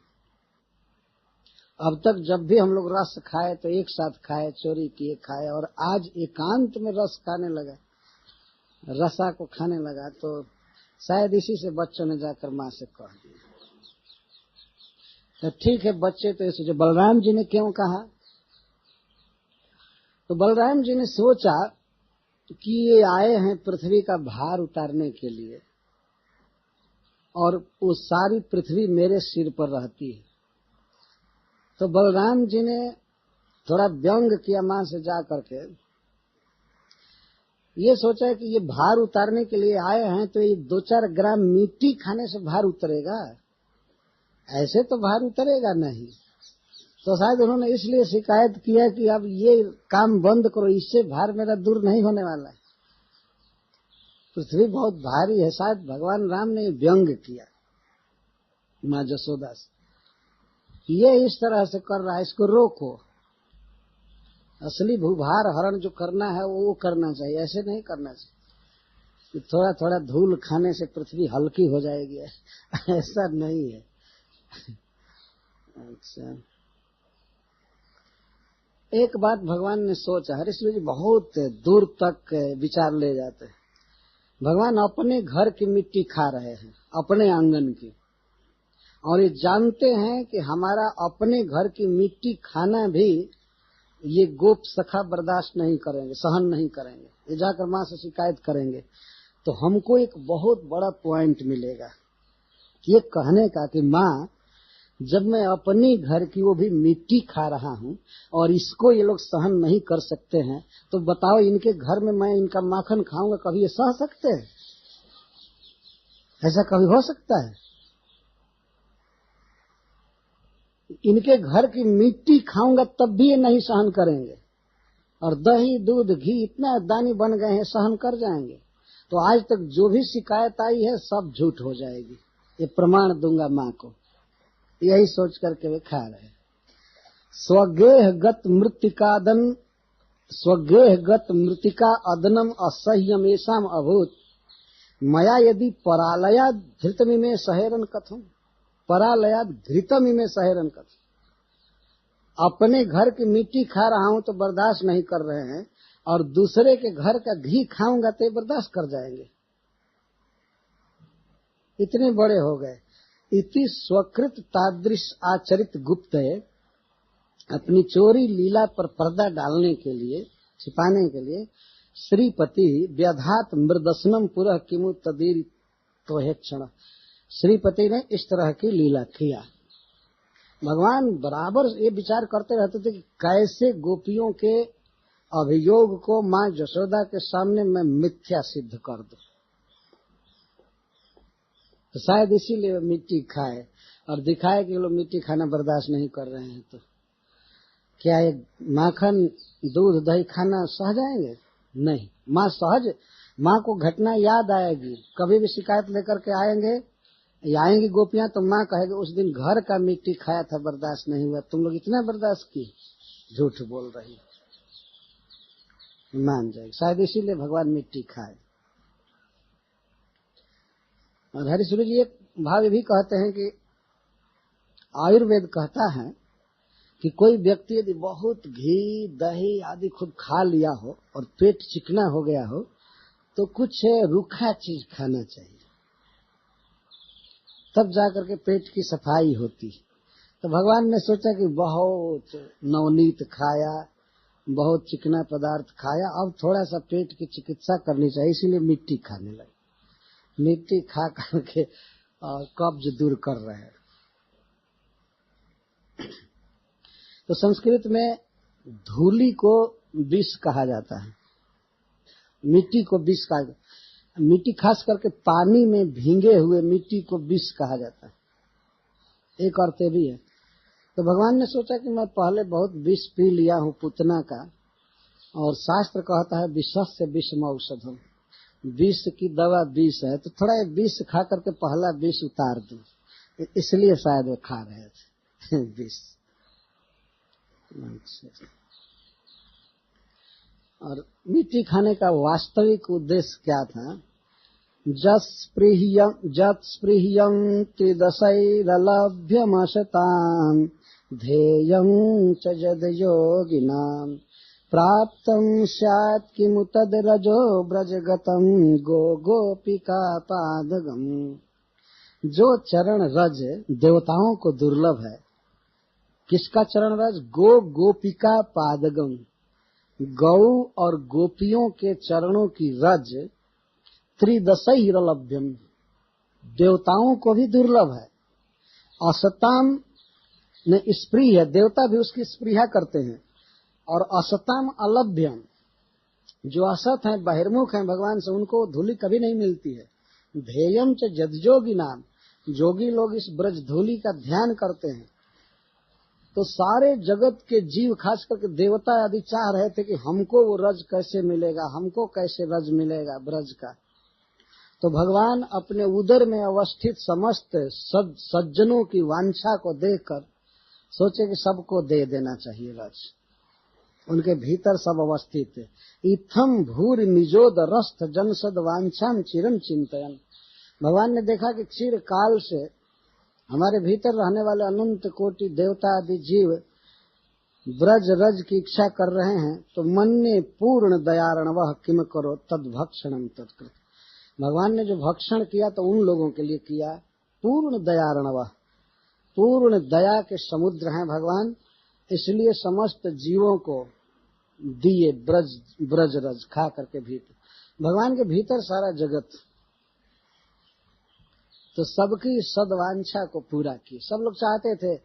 अब तक जब भी हम लोग रस खाए तो एक साथ खाए, चोरी किए खाए, और आज एकांत में रस खाने लगा, रसा को खाने लगा, तो शायद इसी से बच्चों ने जाकर माँ से कह दिया। तो ठीक है, बच्चे तो इसे जो बलराम जी ने क्यों कहा, तो बलराम जी ने सोचा कि ये आए हैं पृथ्वी का भार उतारने के लिए, और वो सारी पृथ्वी मेरे सिर पर रहती है। तो बलराम जी ने थोड़ा व्यंग किया मां से जा करके, ये सोचा कि ये भार उतारने के लिए आए हैं तो ये 2-4 ग्राम मिट्टी खाने से भार उतरेगा, ऐसे तो भार उतरेगा नहीं। तो शायद उन्होंने इसलिए शिकायत किया कि अब ये काम बंद करो, इससे भार मेरा दूर नहीं होने वाला है, पृथ्वी बहुत भारी है। शायद भगवान राम ने व्यंग किया माँ जसोदा से, ये इस तरह से कर रहा है, इसको रोको। असली भूभार हरण जो करना है वो करना चाहिए, ऐसे नहीं करना चाहिए। थोड़ा थोड़ा धूल खाने से पृथ्वी हल्की हो जाएगी, ऐसा नहीं है। अच्छा, एक बात भगवान ने सोचा, हरीश्वर जी बहुत दूर तक विचार ले जाते हैं। भगवान अपने घर की मिट्टी खा रहे हैं, अपने आंगन की, और ये जानते हैं कि हमारा अपने घर की मिट्टी खाना भी ये गोप सखा बर्दाश्त नहीं करेंगे, सहन नहीं करेंगे, ये जाकर माँ से शिकायत करेंगे। तो हमको एक बहुत बड़ा पॉइंट मिलेगा ये कहने का कि माँ, जब मैं अपनी घर की वो भी मिट्टी खा रहा हूँ और इसको ये लोग सहन नहीं कर सकते हैं, तो बताओ इनके घर में मैं इनका माखन खाऊंगा, कभी ये सह सकते हैं? ऐसा कभी हो सकता है? इनके घर की मिट्टी खाऊंगा तब भी ये नहीं सहन करेंगे, और दही दूध घी इतना दानी बन गए हैं, सहन कर जाएंगे। तो आज तक जो भी शिकायत आई है सब झूठ हो जाएगी, ये प्रमाण दूंगा माँ को। यही सोच करके वे खा रहे। स्वगेहगत मृतिका अदनम असह्यमेषाम अभूत मया यदि परालयाद धृतमिमे सहेरन कथम, परालयाद धृतमिमे सहेरन कथम। अपने घर की मिट्टी खा रहा हूं तो बर्दाश्त नहीं कर रहे हैं, और दूसरे के घर का घी खाऊंगा तो बर्दाश्त कर जाएंगे। इतने बड़े हो गए। इति स्वकृत तादृश आचरित गुप्त, अपनी चोरी लीला पर पर्दा डालने के लिए, छिपाने के लिए, श्रीपति व्यधात मृदसनम पुरः किमु तदीर तोहे क्षण, श्रीपति ने इस तरह की लीला किया। भगवान बराबर ये विचार करते रहते थे कि कैसे गोपियों के अभियोग को माँ जसोदा के सामने मैं मिथ्या सिद्ध कर दूं। तो शायद इसीलिए मिट्टी खाए और दिखाए कि लोग मिट्टी खाना बर्दाश्त नहीं कर रहे हैं। तो क्या ये माखन दूध दही खाना सह जाएंगे? नहीं। माँ सहज, माँ को घटना याद आएगी, कभी भी शिकायत लेकर के आएंगी गोपियां तो माँ कहेगी उस दिन घर का मिट्टी खाया था, बर्दाश्त नहीं हुआ, तुम लोग इतना बर्दाश्त की, झूठ बोल रही, मान जाएगी। शायद इसीलिए भगवान मिट्टी खाए। और हरिश्वर जी एक भाव भी कहते हैं कि आयुर्वेद कहता है कि कोई व्यक्ति यदि बहुत घी दही आदि खुद खा लिया हो और पेट चिकना हो गया हो तो कुछ रूखा चीज खाना चाहिए, तब जाकर के पेट की सफाई होती। तो भगवान ने सोचा कि बहुत नवनीत खाया, बहुत चिकना पदार्थ खाया, अब थोड़ा सा पेट की चिकित्सा करनी चाहिए, इसीलिए मिट्टी खाने लगे। मिट्टी खा करके कब्ज दूर कर रहे हैं। तो संस्कृत में धूली को विष कहा जाता है, मिट्टी को विष कहा जाता है। मिट्टी खास करके पानी में भींगे हुए मिट्टी को विष कहा जाता है, एक अर्थ भी है। तो भगवान ने सोचा कि मैं पहले बहुत विष पी लिया हूँ पूतना का, और शास्त्र कहता है विषस्य विषम औषधम, विष की दवा विष है, तो थोड़ा विष खा करके पहला विष उतार दूं, इसलिए शायद वो खा रहे थे विष। और मिट्टी खाने का वास्तविक उद्देश्य क्या था? जत्स्पृह्यं त्रिदशैरलभ्यमशताम् ध्येयं च यद् योगिनाम् प्राप्तं स्यात् किमु तद् रजो ब्रजगतं गोपिका पादगम्। जो चरण रज देवताओं को दुर्लभ है, किसका चरण रज? गोपिका पादगम, गौ और गोपियों के चरणों की रज त्रिदशैरलभ्यम, देवताओं को भी दुर्लभ है। असताम ने स्प्रिय, देवता भी उसकी स्पृहा करते हैं, और असताम अलभ्यम, जो असत हैं, बहिर्मुख हैं भगवान से, उनको धूलि कभी नहीं मिलती है। ध्येयम च यद्योगी नाम, जोगी लोग इस ब्रज धूलि का ध्यान करते हैं। तो सारे जगत के जीव, खास करके देवता आदि चाह रहे थे कि हमको वो रज कैसे मिलेगा, हमको कैसे रज मिलेगा ब्रज का। तो भगवान अपने उदर में अवस्थित समस्त सज्जनों की वांछा को देखकर सोचे कि सबको दे देना चाहिए रज। उनके भीतर सब अवस्थित है। इत्थम भूर निजोद रस्त जनसद वांछाम चिरम चिंतयन। भगवान ने देखा कि चिर काल से हमारे भीतर रहने वाले अनंत कोटि देवता आदि जीव ब्रज रज की इच्छा कर रहे हैं, तो मन ने पूर्ण दयारण वह किम करो तद भक्षणम तत्कृत। भगवान ने जो भक्षण किया तो उन लोगों के लिए किया। पूर्ण दयारण वह, पूर्ण दया के समुद्र हैं भगवान, इसलिए समस्त जीवों को दिए ब्रज रज खा करके भीतर। भगवान के भीतर सारा जगत, तो सबकी सदवांछा को पूरा की। सब लोग चाहते थे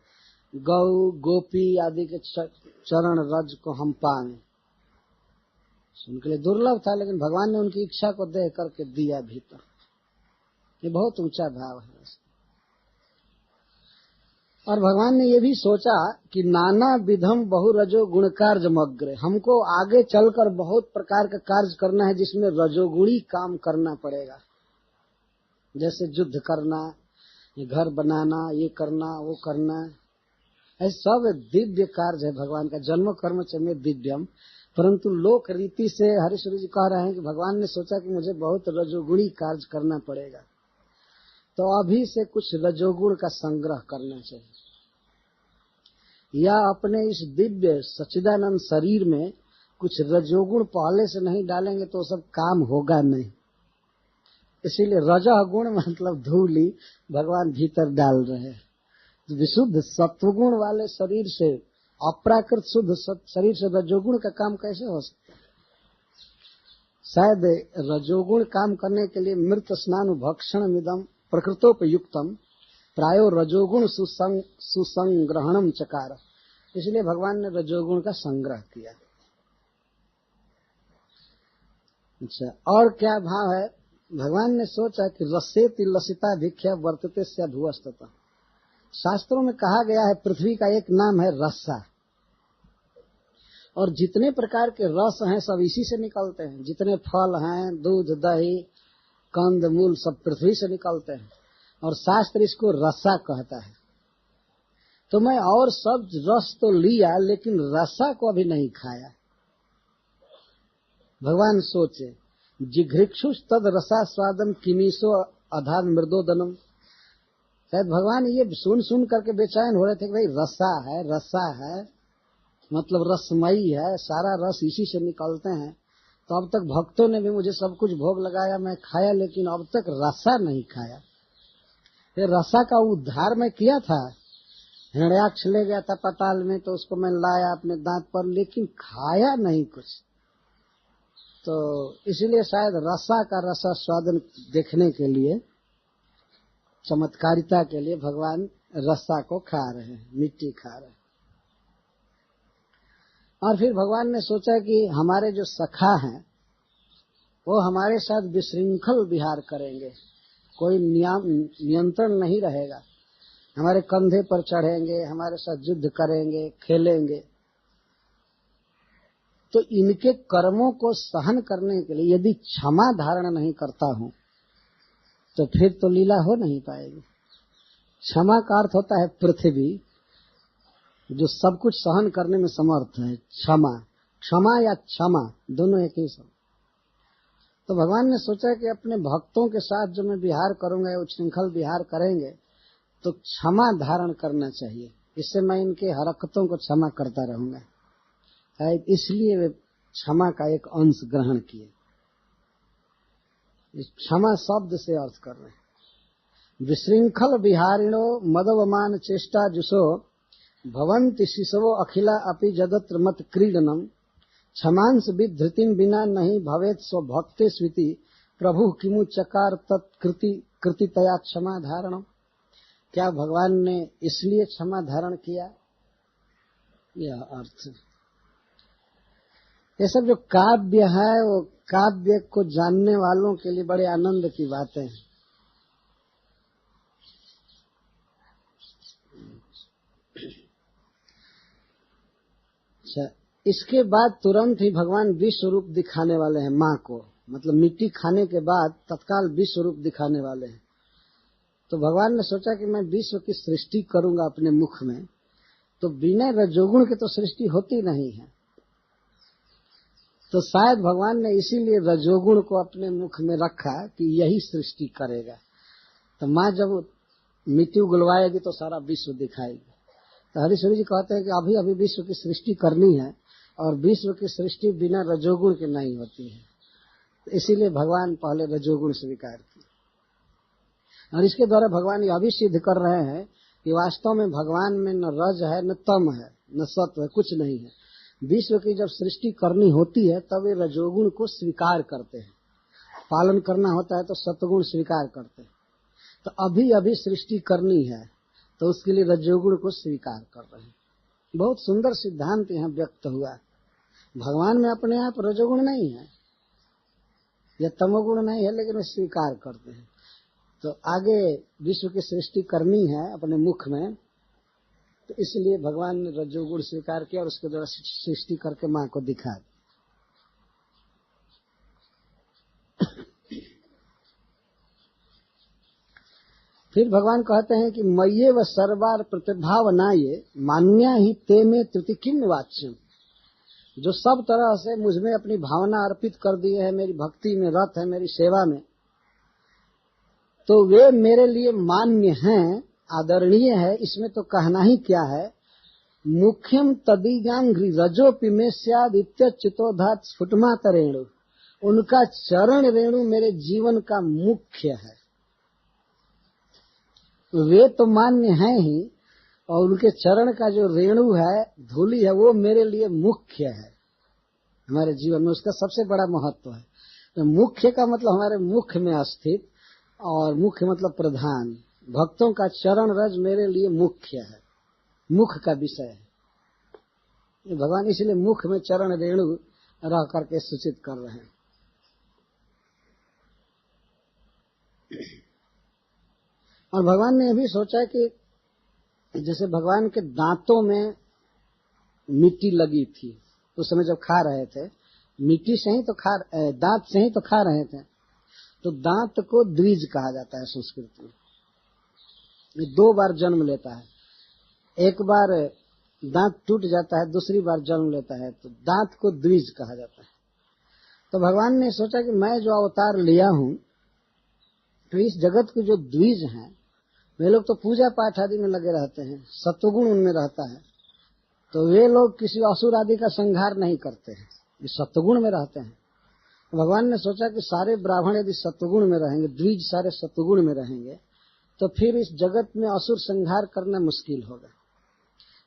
गौ गोपी आदि के चरण रज को हम पाएं, उनके लिए दुर्लभ था, लेकिन भगवान ने उनकी इच्छा को देख करके दिया भीतर। ये बहुत ऊंचा भाव है। और भगवान ने ये भी सोचा कि नाना विधम बहुरजो गुण कार्यमग्र, हमको आगे चलकर बहुत प्रकार का कार्य करना है जिसमें रजोगुणी काम करना पड़ेगा। जैसे युद्ध करना, घर बनाना, ये करना, वो करना, ऐसे सब दिव्य कार्य है भगवान का। जन्म कर्म च में दिव्यम, परंतु लोक रीति से हरीश्वरी जी कह रहे हैं कि भगवान ने सोचा कि मुझे बहुत रजोगुणी कार्य करना पड़ेगा, तो अभी से कुछ रजोगुण का संग्रह करना चाहिए, या अपने इस दिव्य सच्चिदानंद शरीर में कुछ रजोगुण पहले से नहीं डालेंगे तो सब काम होगा नहीं। इसीलिए रजह गुण मतलब धूली भगवान भीतर डाल रहे हैं। विशुद्ध सत्वगुण वाले शरीर से, अप्राकृत शुद्ध शरीर से रजोगुण का काम कैसे हो सकता है? शायद रजोगुण काम करने के लिए मृत स्नान भक्षण मिदम प्रकृतोपयुक्तम प्रायो रजोगुण सुसंग्रहणम चकार। इसलिए भगवान ने रजोगुण का संग्रह किया। अच्छा, और क्या भाव है? भगवान ने सोचा कि रसेति लसिता भिख्या वर्तते से भुवस्तता। शास्त्रों में कहा गया है पृथ्वी का एक नाम है रसा, और जितने प्रकार के रस हैं सब इसी से निकलते हैं। जितने फल हैं, दूध दही कंद मूल सब पृथ्वी से निकलते हैं, और शास्त्र इसको रसा कहता है। तो मैं और सब रस तो लिया, लेकिन रसा को अभी नहीं खाया। भगवान सोचे जिघृक्षुष तद रसा स्वादम किमीसो अधान मृदोदनम। शायद भगवान ये सुन सुन करके बेचैन हो रहे थे कि भाई रसा है मतलब रसमयी है, सारा रस इसी से निकलते हैं। तो अब तक भक्तों ने भी मुझे सब कुछ भोग लगाया, मैं खाया, लेकिन अब तक रसा नहीं खाया। ये रसा का उद्धार मैं किया था, हिरण्याक्ष ले गया था पाताल में, तो उसको मैं लाया अपने दांत पर, लेकिन खाया नहीं कुछ। तो इसीलिए शायद रसा का रसा स्वादन देखने के लिए, चमत्कारिता के लिए भगवान रसा को खा रहे हैं, मिट्टी खा रहे हैं। और फिर भगवान ने सोचा कि हमारे जो सखा हैं वो हमारे साथ विशृंखल विहार करेंगे, कोई नियंत्रण नहीं रहेगा, हमारे कंधे पर चढ़ेंगे, हमारे साथ युद्ध करेंगे, खेलेंगे। तो इनके कर्मों को सहन करने के लिए यदि क्षमा धारण नहीं करता हूं तो फिर तो लीला हो नहीं पाएगी। क्षमा का अर्थ होता है पृथ्वी, जो सब कुछ सहन करने में समर्थ है। क्षमा, क्षमा या क्षमा दोनों एक ही सब। तो भगवान ने सोचा कि अपने भक्तों के साथ जो मैं विहार करूंगा, उच्छृंखल विहार करेंगे, तो क्षमा धारण करना चाहिए। इससे मैं इनके हरकतों को क्षमा करता रहूंगा। इसलिए वे क्षमा का एक अंश ग्रहण किए। क्षमा शब्द से अर्थ कर रहे हैं। विशृंखल विहारिणो मदवमान चेष्टा जुसो भवन्ति शिशवो अखिला अपि जगत्र मत क्रीडनम क्षमांस विधृतिम बिना नहीं भवेत स्वभक्ते स्वीति प्रभु किमु चकार तत्कृति कृतितया क्षमा धारणम। क्या भगवान ने इसलिए क्षमा धारण किया? यह अर्थ। ये सब जो काव्य है वो काव्य को जानने वालों के लिए बड़े आनंद की बातें हैं। अच्छा, इसके बाद तुरंत ही भगवान विश्व रूप दिखाने वाले हैं माँ को, मतलब मिट्टी खाने के बाद तत्काल विश्व रूप दिखाने वाले हैं। तो भगवान ने सोचा कि मैं विश्व की सृष्टि करूंगा अपने मुख में, तो बिना रजोगुण के तो सृष्टि होती नहीं है। तो शायद भगवान ने इसीलिए रजोगुण को अपने मुख में रखा कि यही सृष्टि करेगा। तो माँ जब मिट्टी उगलवाएगी तो सारा विश्व दिखाएगी। तो हरिश्वरी जी कहते हैं कि अभी अभी विश्व की सृष्टि करनी है, और विश्व की सृष्टि बिना रजोगुण के नहीं होती है। तो इसीलिए भगवान पहले रजोगुण स्वीकार की, और इसके द्वारा भगवान यह भी सिद्ध कर रहे हैं कि वास्तव में भगवान में न रज है, न तम है, न सत्व है, कुछ नहीं है। विश्व की जब सृष्टि करनी होती है तब वे रजोगुण को स्वीकार करते हैं, पालन करना होता है तो सत्वगुण स्वीकार करते हैं। तो अभी अभी सृष्टि करनी है तो उसके लिए रजोगुण को स्वीकार कर रहे हैं। बहुत सुंदर सिद्धांत यहाँ व्यक्त हुआ। भगवान में अपने आप रजोगुण नहीं है या तमोगुण नहीं है, लेकिन वे स्वीकार करते हैं। तो आगे विश्व की सृष्टि करनी है अपने मुख में, तो इसलिए भगवान ने रजोगुण स्वीकार किया और उसके द्वारा सृष्टि करके माँ को दिखा दी। फिर भगवान कहते हैं कि मय्ये व सर्वार प्रतिभावनाये मान्या ही ते में त्रुटि किन्न वाच्यम। जो सब तरह से मुझमें अपनी भावना अर्पित कर दिए है, मेरी भक्ति में रत है, मेरी सेवा में, तो वे मेरे लिए मान्य हैं, आदरणीय है। इसमें तो कहना ही क्या है। मुख्यम तदीगांघ्रि रजोपि में स्यादित्य चितोधात स्फुटमात रेणु। उनका चरण रेणु मेरे जीवन का मुख्य है। वे तो मान्य हैं ही, और उनके चरण का जो रेणु है, धूलि है, वो मेरे लिए मुख्य है। हमारे जीवन में उसका सबसे बड़ा महत्व है। तो मुख्य का मतलब हमारे मुख में स्थित, और मुख्य मतलब प्रधान। भक्तों का चरण रज मेरे लिए मुख्य है, मुख का विषय है। भगवान इसलिए मुख में चरण रेणु रह करके सूचित कर रहे हैं। और भगवान ने यह भी सोचा कि जैसे भगवान के दांतों में मिट्टी लगी थी, उस समय जब खा रहे थे, मिट्टी से ही तो दांत से ही तो खा रहे थे। तो दांत को द्विज कहा जाता है संस्कृत में। ये दो बार जन्म लेता है, एक बार दांत टूट जाता है, दूसरी बार जन्म लेता है, तो दांत को द्विज कहा जाता है। तो भगवान ने सोचा कि मैं जो अवतार लिया हूं, तो इस जगत के जो द्विज हैं, वे लोग तो पूजा पाठ आदि में लगे रहते हैं, सत्वगुण उनमें रहता है, तो वे लोग किसी असुर आदि का संहार नहीं करते हैं, ये सत्वगुण में रहते हैं। तो भगवान ने सोचा कि सारे ब्राह्मण यदि सत्वगुण में रहेंगे, द्विज सारे सत्वगुण में रहेंगे, तो फिर इस जगत में असुर संहार करना मुश्किल होगा।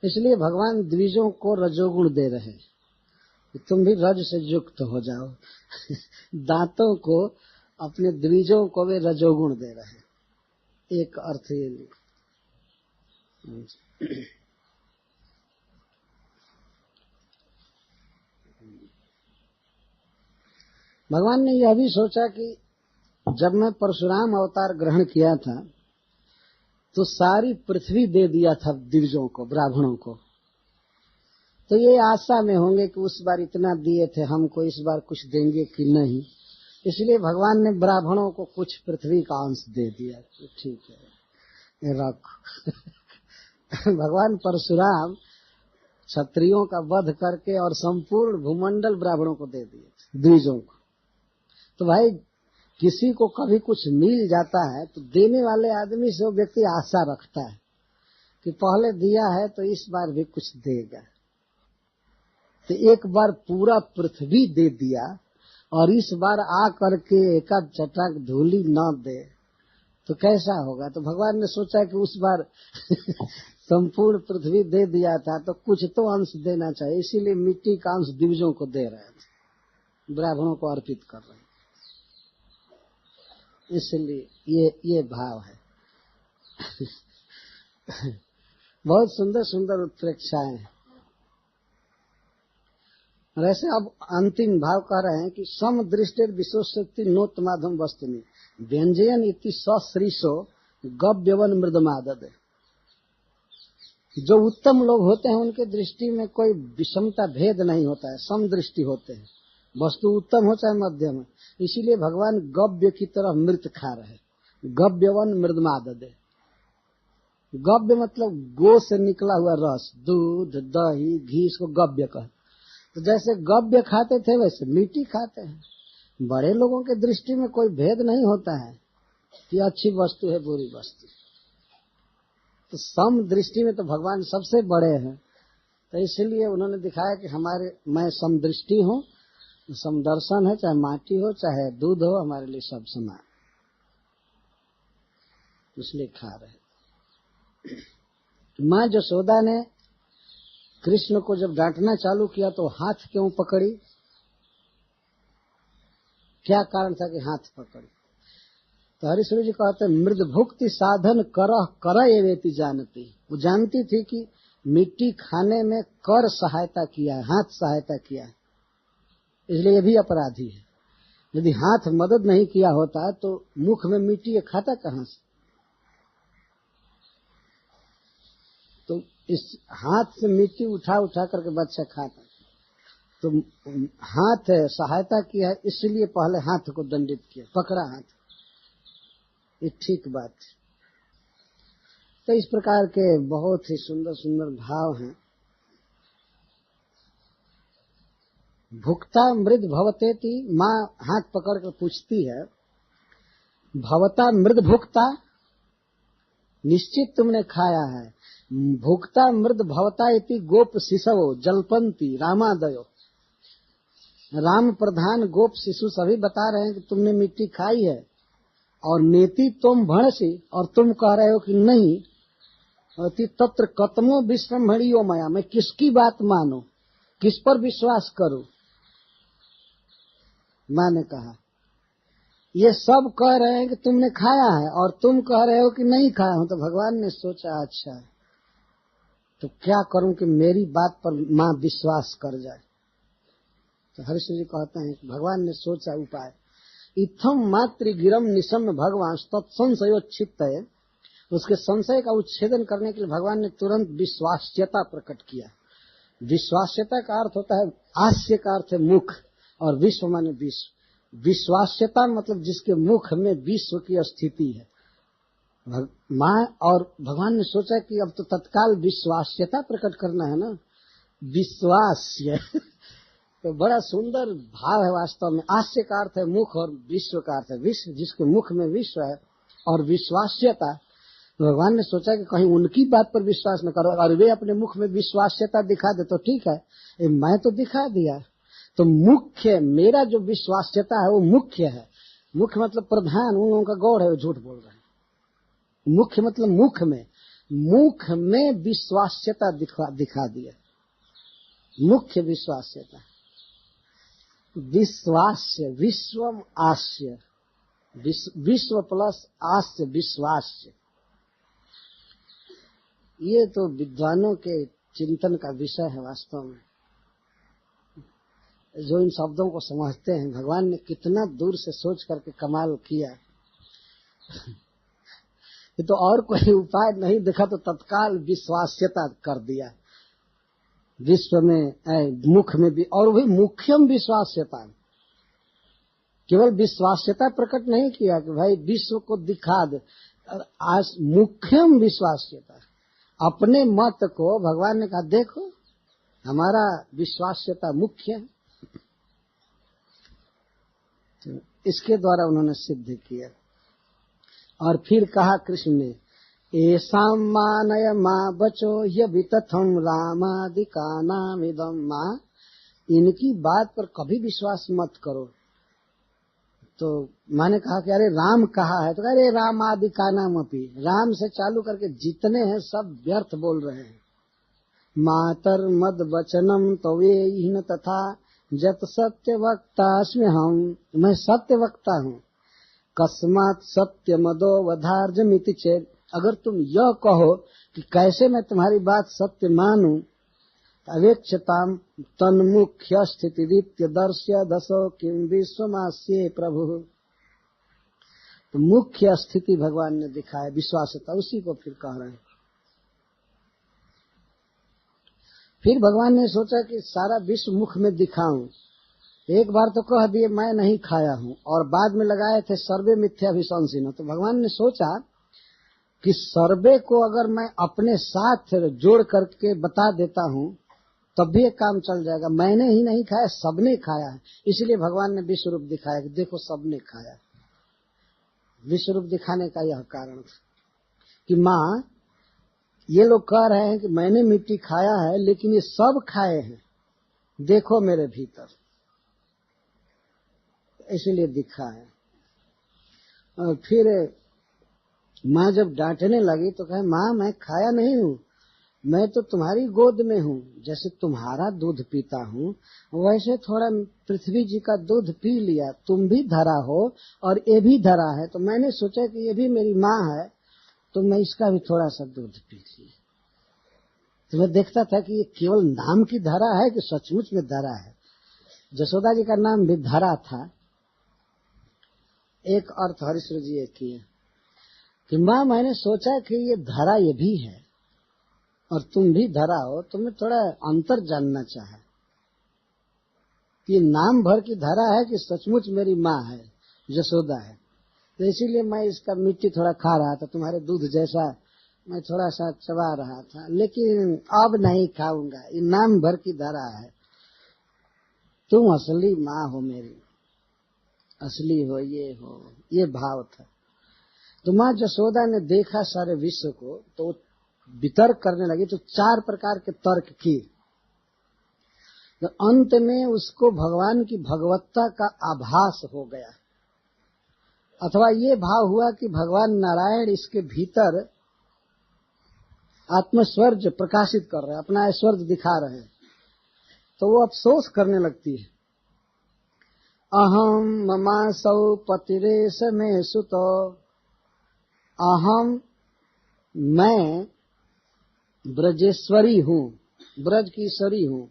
इसलिए भगवान द्विजों को रजोगुण दे रहे हैं, तुम भी रज से युक्त हो जाओ। दांतों को, अपने द्विजों को वे रजोगुण दे रहे हैं। एक अर्थ ये। भगवान ने यह भी सोचा कि जब मैं परशुराम अवतार ग्रहण किया था तो सारी पृथ्वी दे दिया था दिग्गजों को, ब्राह्मणों को, तो ये आशा में होंगे कि उस बार इतना दिए थे, हमको इस बार कुछ देंगे कि नहीं। इसलिए भगवान ने ब्राह्मणों को कुछ पृथ्वी का अंश दे दिया। ठीक है, रख। भगवान परशुराम क्षत्रियों का वध करके और संपूर्ण भूमंडल ब्राह्मणों को दे दिए, द्विजों को। तो भाई किसी को कभी कुछ मिल जाता है तो देने वाले आदमी से वो व्यक्ति आशा रखता है कि पहले दिया है तो इस बार भी कुछ देगा। तो एक बार पूरा पृथ्वी दे दिया और इस बार आ करके एका चटक धूली न दे तो कैसा होगा। तो भगवान ने सोचा कि उस बार संपूर्ण पृथ्वी दे दिया था तो कुछ तो अंश देना चाहिए, इसीलिए मिट्टी का अंश दिग्गजों को दे रहे थे, ब्राह्मणों को अर्पित कर रहे हैं। इसलिए ये भाव है। बहुत सुंदर सुंदर उत्प्रेक्षाएं हैं। और ऐसे अब अंतिम भाव कह रहे हैं कि सम दृष्टि विश्वशक्ति नोत्तमाधम वस्तुनि व्यंजयन इति सश्रीशो गव्यवन मृदमादद। जो उत्तम लोग होते हैं उनके दृष्टि में कोई विषमता भेद नहीं होता है, सम दृष्टि होते हैं, वस्तु उत्तम हो चाहे मध्यम। इसीलिए भगवान गव्य की तरह मृत खा रहे, गव्यवन मृदमादद। गव्य मतलब गो से निकला हुआ रस, दूध, दही, घी, इसको गव्य कहते। तो जैसे गव्य खाते थे वैसे मिट्टी खाते हैं। बड़े लोगों के दृष्टि में कोई भेद नहीं होता है कि अच्छी वस्तु है बुरी वस्तु। तो सम दृष्टि में तो भगवान सबसे बड़े हैं, तो इसलिए उन्होंने दिखाया कि मैं समदृष्टि हूँ, समदर्शन है, चाहे माटी हो चाहे दूध हो, हमारे लिए सब समान, इसलिए खा रहे। माँ यशोदा ने कृष्ण को जब डांटना चालू किया तो हाथ क्यों पकड़ी, क्या कारण था कि हाथ पकड़ी। तो हरिश्री जी कहते हैं मृद भुक्ति साधन कर एवेति जानती। वो जानती थी कि मिट्टी खाने में कर सहायता किया है, हाथ सहायता किया है, इसलिए ये भी अपराधी है। यदि हाथ मदद नहीं किया होता तो मुख में मिट्टी ये खाता कहां से। तो इस हाथ से मिट्टी उठा उठा करके बच्चा खाता, तो हाथ सहायता किया, इसलिए पहले हाथ को दंडित किया, पकड़ा हाथ, ये ठीक बात है। तो इस प्रकार के बहुत ही सुंदर सुंदर भाव हैं। भुक्ता मृद भवतेति, माँ हाथ पकड़ कर पूछती है, भवता मृद भुक्ता, निश्चित तुमने खाया है। भुक्ता मृद भवता इति गोप शिशवो जलपंती रामादयो। राम प्रधान गोप शिशु सभी बता रहे हैं कि तुमने मिट्टी खाई है, और नेति तुम भणसी, और तुम कह रहे हो कि नहीं। अति तत्र कतमो विश्रम्भणियो माया, मैं किसकी बात मानूं, किस पर विश्वास करूं। माँ ने कहा ये सब कह रहे हैं कि तुमने खाया है और तुम कह रहे हो कि नहीं खाया हूं। तो भगवान ने सोचा अच्छा तो क्या करूं कि मेरी बात पर माँ विश्वास कर जाए। तो हरिश्री जी कहते हैं कि भगवान ने सोचा उपाय, इत्थम मातृ गिरम निशम भगवान तत्संशयोच्छित्त है। उसके संशय का उच्छेदन करने के लिए भगवान ने तुरंत विश्वास्यता प्रकट किया। विश्वास्यता का अर्थ होता है, आस्य का अर्थ है मुख, और विश्व माने विश्व। विश्वास्यता मतलब जिसके मुख में विश्व की स्थिति है। माँ और भगवान ने सोचा कि अब तो तत्काल विश्वास्यता प्रकट करना है ना, विश्वास्य। तो बड़ा सुंदर भाव है वास्तव में। आस्य का अर्थ है मुख और विश्व का अर्थ है विश्व, जिसके मुख में विश्व है, और विश्वास्यता। तो भगवान ने सोचा कि कहीं उनकी बात पर विश्वास न करो, और वे अपने मुख में विश्वास्यता दिखा दे तो ठीक है, मैं तो दिखा दिया। तो मुख्य मेरा जो विश्वास्यता है वो मुख्य है। मुख्य मतलब प्रधान, उन लोगों का गौड़ है, वो झूठ बोल रहे हैं। मुख्य मतलब मुख में विश्वास्यता दिखा दिया, मुख्य विश्वास्यता। विश्वास्य, विश्वम आस्य, विश्व प्लस आस्य विश्वास्य, ये तो विद्वानों के चिंतन का विषय है वास्तव में। जो इन शब्दों को समझते हैं, भगवान ने कितना दूर से सोच करके कमाल किया। ये तो और कोई उपाय नहीं देखा तो तत्काल विश्वास्यता कर दिया विश्व में, मुख में भी, और वही मुख्यम विश्वास्यता, केवल विश्वास्यता प्रकट नहीं किया कि भाई विश्व को दिखा दे, आज मुख्यम विश्वास्यता, अपने मत को भगवान ने कहा देखो हमारा विश्वास्यता मुख्य है। तो इसके द्वारा उन्होंने सिद्ध किया। और फिर कहा कृष्ण ने, एसाम मानय माँ बचो य वितथम रामादिका नामिदम माँ, इनकी बात पर कभी विश्वास मत करो। तो मैंने कहा कि अरे राम कहा है, तो कहा अरे राम आदि का नाम अपी, राम से चालू करके जितने हैं सब व्यर्थ बोल रहे हैं। मातर मद वचनम तवे तथा जत सत्य वक्तास्मि हम, मैं सत्य वक्ता हूँ। कस्मात सत्य मदो वधार्जमिति चेत, अगर तुम यह कहो कि कैसे मैं तुम्हारी बात सत्य मानूं, अवेक्षताम तन्मुख्य स्थिति दीप्य दर्श्य दशो किम विश्वमास्ये प्रभु। तो मुख्य स्थिति भगवान ने दिखाया विश्वासता, उसी को फिर कह रहे हैं। फिर भगवान ने सोचा कि सारा विश्व मुख में दिखाऊं। एक बार तो कह दिए मैं नहीं खाया हूं, और बाद में लगाए थे सर्वे मिथ्याभिशंसिनो। तो भगवान ने सोचा कि सर्वे को अगर मैं अपने साथ जोड़ करके बता देता हूं तब भी एक काम चल जाएगा। मैंने ही नहीं खाया, सबने खाया है, इसलिए भगवान ने विश्व रूप दिखाया कि देखो सबने खाया। विश्व रूप दिखाने का यह कारण था कि माँ ये लोग कह रहे हैं कि मैंने मिट्टी खाया है, लेकिन ये सब खाए हैं, देखो मेरे भीतर, इसीलिए दिखा है। और फिर माँ जब डांटने लगी तो कहे माँ मैं खाया नहीं हूँ, मैं तो तुम्हारी गोद में हूँ, जैसे तुम्हारा दूध पीता हूँ वैसे थोड़ा पृथ्वी जी का दूध पी लिया, तुम भी धरा हो और ये भी धरा है, तो मैंने सोचा कि ये भी मेरी माँ है तो मैं इसका भी थोड़ा सा दूध पी लिया। तो मैं देखता था कि ये केवल नाम की धरा है कि सचमुच में धरा है। जसोदा जी का नाम भी धरा था। एक अर्थ हरिश्वर जी एक किए कि माँ मैंने सोचा कि ये धरा ये भी है और तुम भी धरा हो, तो मैं थोड़ा अंतर जानना चाहा कि नाम भर की धरा है कि सचमुच मेरी माँ है, जसोदा है। तो इसीलिए मैं इसका मिट्टी थोड़ा खा रहा था, तुम्हारे दूध जैसा मैं थोड़ा सा चबा रहा था, लेकिन अब नहीं खाऊंगा, ये नाम भर की धरा है, तुम असली माँ हो मेरी, असली हो, ये भाव था। तो माँ जसोदा ने देखा सारे विश्व को तो वितर्क करने लगी, तो 4 प्रकार के तर्क किए। तो अंत में उसको भगवान की भगवत्ता का आभास हो गया, अथवा ये भाव हुआ कि भगवान नारायण इसके भीतर आत्मस्वर्ग प्रकाशित कर रहे हैं, अपना ऐश्वर्य दिखा रहे हैं। तो वो अफसोस करने लगती है, अहम ममासौ पतिरेश में सुतो, अहम मैं ब्रजेश्वरी हूँ, ब्रज की ईश्वरी हूँ,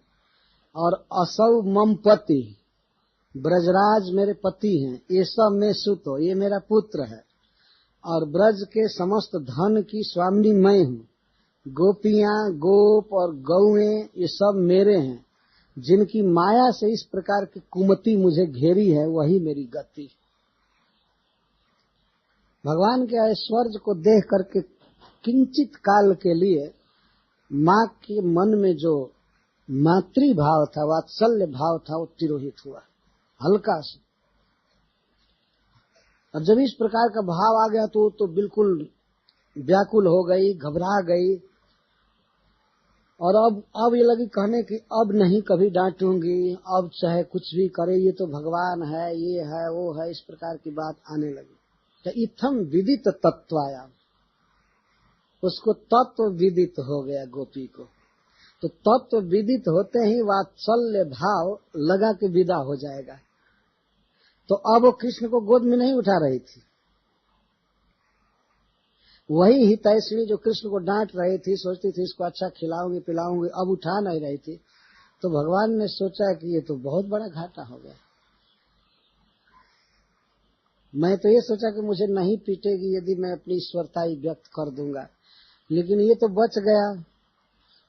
और असौ मम पति, ब्रजराज मेरे पति हैं, ये सब में सुतो, ये मेरा पुत्र है, और ब्रज के समस्त धन की स्वामिनी मैं हूँ, गोपियां गोप और गौएं ये सब मेरे हैं, जिनकी माया से इस प्रकार की कुमति मुझे घेरी है वही मेरी गति। भगवान के ऐश्वर्य को देख करके किंचित काल के लिए माँ के मन में जो मातृभाव था, वात्सल्य भाव था, वो तिरोहित हुआ हल्का से। और जब इस प्रकार का भाव आ गया तो बिल्कुल व्याकुल हो गई, घबरा गई, और अब ये लगी कहने की अब नहीं कभी डांटूंगी, अब चाहे कुछ भी करे, ये तो भगवान है, ये है वो है, इस प्रकार की बात आने लगी। तो इत्थम विदित तत्वाया, उसको तत्व विदित हो गया गोपी को। तो तत्व विदित होते ही वात्सल्य भाव लगा के विदा हो जाएगा। तो अब वो कृष्ण को गोद में नहीं उठा रही थी, वही हितैषिणी जो कृष्ण को डांट रही थी, सोचती थी इसको अच्छा खिलाऊंगी पिलाऊंगी, अब उठा नहीं रही थी, तो भगवान ने सोचा कि ये तो बहुत बड़ा घाटा हो गया। मैं तो ये सोचा कि मुझे नहीं पीटेगी यदि मैं अपनी ईश्वरता ही व्यक्त कर दूंगा, लेकिन ये तो बच गया।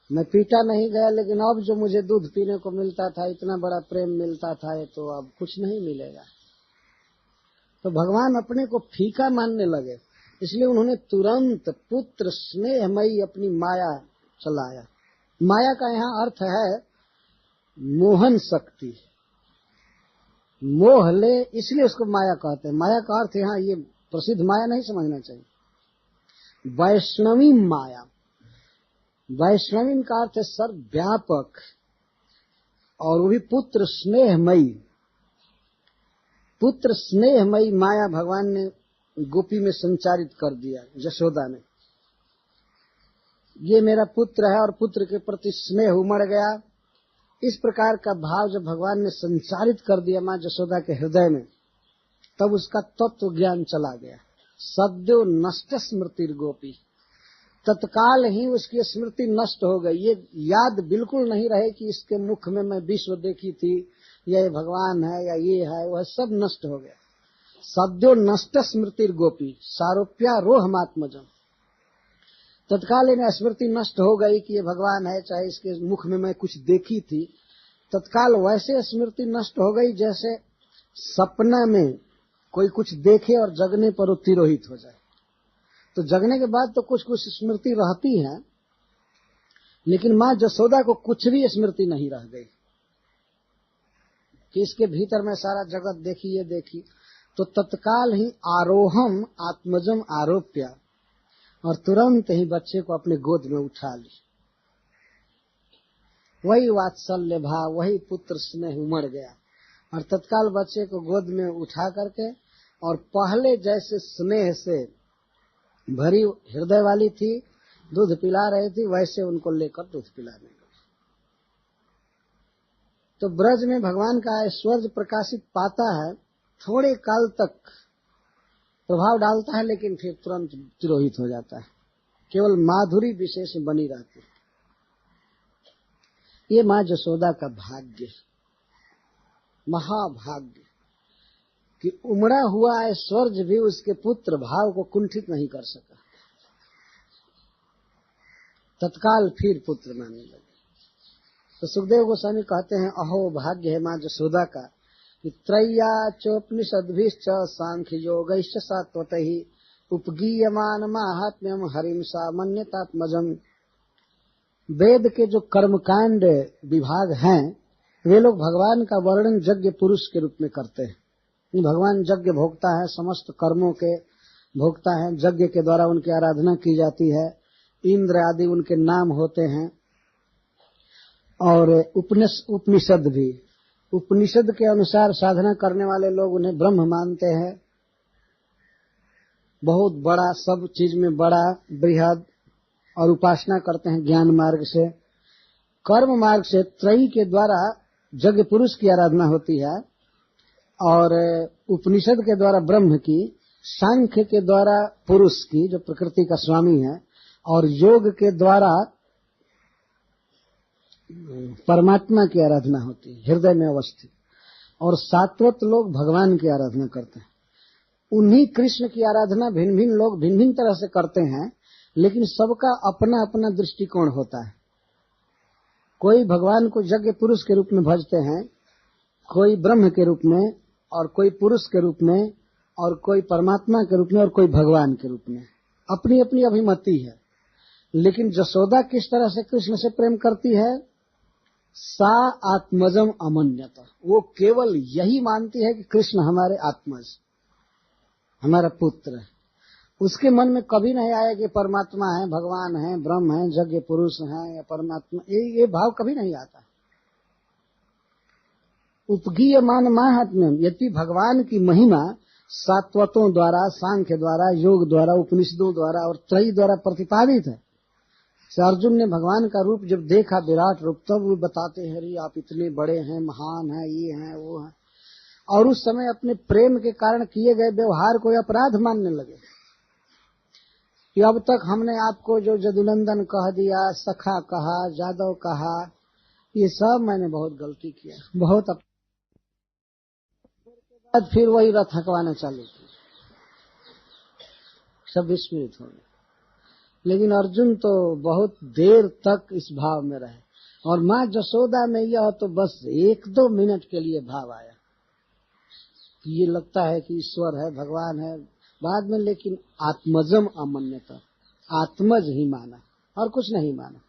मैं पीटा नहीं गया, लेकिन अब जो मुझे दूध पीने को मिलता था, इतना बड़ा प्रेम मिलता था, ये तो अब कुछ नहीं मिलेगा। तो भगवान अपने को फीका मानने लगे, इसलिए उन्होंने तुरंत पुत्र स्नेहमयी अपनी माया चलाया। माया का यहाँ अर्थ है मोहन शक्ति। मोह ले, इसलिए उसको माया कहते हैं। माया का अर्थ यहाँ ये प्रसिद्ध माया नहीं समझना चाहिए। वैष्णवी माया, वैष्णवी का अर्थ है सर्वव्यापक, और वो भी पुत्र स्नेहमयी। पुत्र स्नेहमयी माया भगवान ने गोपी में संचारित कर दिया, यशोदा ने। ये मेरा पुत्र है और पुत्र के प्रति स्नेह उमड़ गया। इस प्रकार का भाव जब भगवान ने संचारित कर दिया मां यशोदा के हृदय में, तब उसका तत्व ज्ञान चला गया। सद्यो नष्ट स्मृतिर गोपी, तत्काल ही उसकी स्मृति नष्ट हो गई। ये याद बिल्कुल नहीं रहे कि इसके मुख में मैं विश्व देखी थी, या ये भगवान है या ये है, वह सब नष्ट हो गया। सद्यो नष्ट स्मृतिर गोपी सारोप्या रोहमात्मजम, तत्काल इन्हें स्मृति नष्ट हो गई कि ये भगवान है, चाहे इसके मुख में मैं कुछ देखी थी। तत्काल वैसे स्मृति नष्ट हो गई जैसे सपना में कोई कुछ देखे और जगने पर वो तिरोहित हो जाए। तो जगने के बाद तो कुछ कुछ स्मृति रहती है, लेकिन मां यशोदा को कुछ भी स्मृति नहीं रह गई कि इसके भीतर में सारा जगत देखी, ये देखी। तो तत्काल ही आरोहम आत्मजम आरोप्या, और तुरंत ही बच्चे को अपने गोद में उठा ली। वही वात्सल्य भाव, वही पुत्र स्नेह उमड़ गया, और तत्काल बच्चे को गोद में उठा करके, और पहले जैसे स्नेह से भरी हृदय वाली थी, दूध पिला रही थी, वैसे उनको लेकर दूध पिलाने लगी। तो ब्रज में भगवान का ऐश्वर्य प्रकाशित पाता है, थोड़े काल तक प्रभाव डालता है, लेकिन फिर तुरंत तिरोहित हो जाता है। केवल माधुरी विशेष बनी रहती है। ये मां यशोदा का भाग्य, महाभाग्य, कि उमड़ा हुआ ऐश्वर्य भी उसके पुत्र भाव को कुंठित नहीं कर सका। तत्काल फिर पुत्र मानने लगे। तो सुखदेव गोस्वामी कहते हैं, अहो भाग्य है मां यशोदा का कि त्रय्या चोपनिषद्भिश्च सांख्य योगैश्च सात्वतैः उपगीयमान माहात्म्यम हरिम सामान्यतात्मजम। वेद के जो कर्मकांड विभाग हैं, वे लोग भगवान का वर्णन यज्ञ पुरुष के रूप में करते हैं। भगवान यज्ञ भोक्ता है, समस्त कर्मों के भोक्ता है। यज्ञ के द्वारा उनकी आराधना की जाती है, इंद्र आदि उनके नाम होते हैं। और उपनिषद भी, उपनिषद के अनुसार साधना करने वाले लोग उन्हें ब्रह्म मानते हैं, बहुत बड़ा, सब चीज में बड़ा, बृहद, और उपासना करते हैं ज्ञान मार्ग से। कर्म मार्ग से त्रयी के द्वारा यज्ञ पुरुष की आराधना होती है, और उपनिषद के द्वारा ब्रह्म की, सांख्य के द्वारा पुरुष की जो प्रकृति का स्वामी है, और योग के द्वारा परमात्मा की आराधना होती है हृदय में अवस्थित। और सात्वत लोग भगवान की आराधना करते हैं। उन्हीं कृष्ण की आराधना भिन्न भिन्न लोग भिन्न भिन्न तरह से करते हैं, लेकिन सबका अपना अपना दृष्टिकोण होता है। कोई भगवान को यज्ञ पुरुष के रूप में भजते हैं, कोई ब्रह्म के रूप में, और कोई पुरुष के रूप में, और कोई परमात्मा के रूप में, और कोई भगवान के रूप में। अपनी अपनी अभिमति है। लेकिन यशोदा किस तरह से कृष्ण से प्रेम करती है? सा आत्मजम अमन्यता, वो केवल यही मानती है कि कृष्ण हमारे आत्मज, हमारा पुत्र है। उसके मन में कभी नहीं आया कि परमात्मा है, भगवान है, ब्रह्म है, यज्ञ पुरुष है या परमात्मा, ये भाव कभी नहीं आता। उपगीयमान माहात्म्यम, यदि भगवान की महिमा सात्वतों द्वारा, सांख्य द्वारा, योग द्वारा, उपनिषदों द्वारा और त्रयी द्वारा प्रतिपादित है। अर्जुन ने भगवान का रूप जब देखा, विराट रूप, तब वो बताते हैं, अरे आप इतने बड़े हैं, महान हैं, ये हैं, वो हैं। और उस समय अपने प्रेम के कारण किए गए व्यवहार को अपराध मानने लगे कि अब तक हमने आपको जो जदुनंदन कह दिया, सखा कहा, जादव कहा, ये सब मैंने बहुत गलती किया, बहुत बाद फिर वही रथ हकवाना चालू किया, सब विस्मृत हो गए। लेकिन अर्जुन तो बहुत देर तक इस भाव में रहे, और माँ जसोदा में यह तो बस 1-2 मिनट के लिए भाव आया कि ये लगता है कि ईश्वर है, भगवान है, बाद में लेकिन आत्मजम अमन्यता, आत्मज ही माना और कुछ नहीं माना।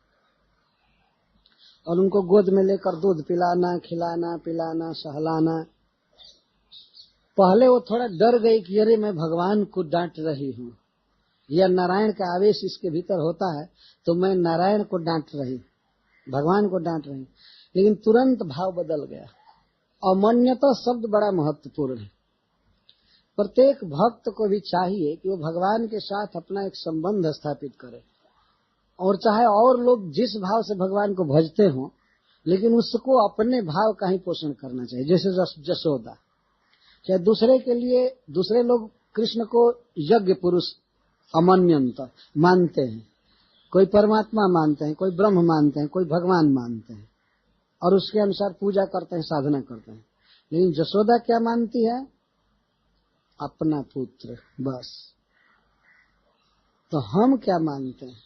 और उनको गोद में लेकर दूध पिलाना, खिलाना, पिलाना, सहलाना। पहले वो थोड़ा डर गई कि अरे मैं भगवान को डांट रही हूँ, या नारायण का आवेश इसके भीतर होता है तो मैं नारायण को डांट रही, भगवान को डांट रही। लेकिन तुरंत भाव बदल गया। अमन्यता शब्द बड़ा महत्वपूर्ण है। प्रत्येक भक्त को भी चाहिए कि वो भगवान के साथ अपना एक संबंध स्थापित करे, और चाहे और लोग जिस भाव से भगवान को भजते हों, लेकिन उसको अपने भाव का ही पोषण करना चाहिए। जैसे जसोदा, चाहे दूसरे के लिए दूसरे लोग कृष्ण को यज्ञ पुरुष अमन्यंत मानते हैं, कोई परमात्मा मानते हैं, कोई ब्रह्म मानते हैं, कोई भगवान मानते हैं, और उसके अनुसार पूजा करते हैं, साधना करते हैं। लेकिन जसोदा क्या मानती है? अपना पुत्र, बस। तो हम क्या मानते हैं?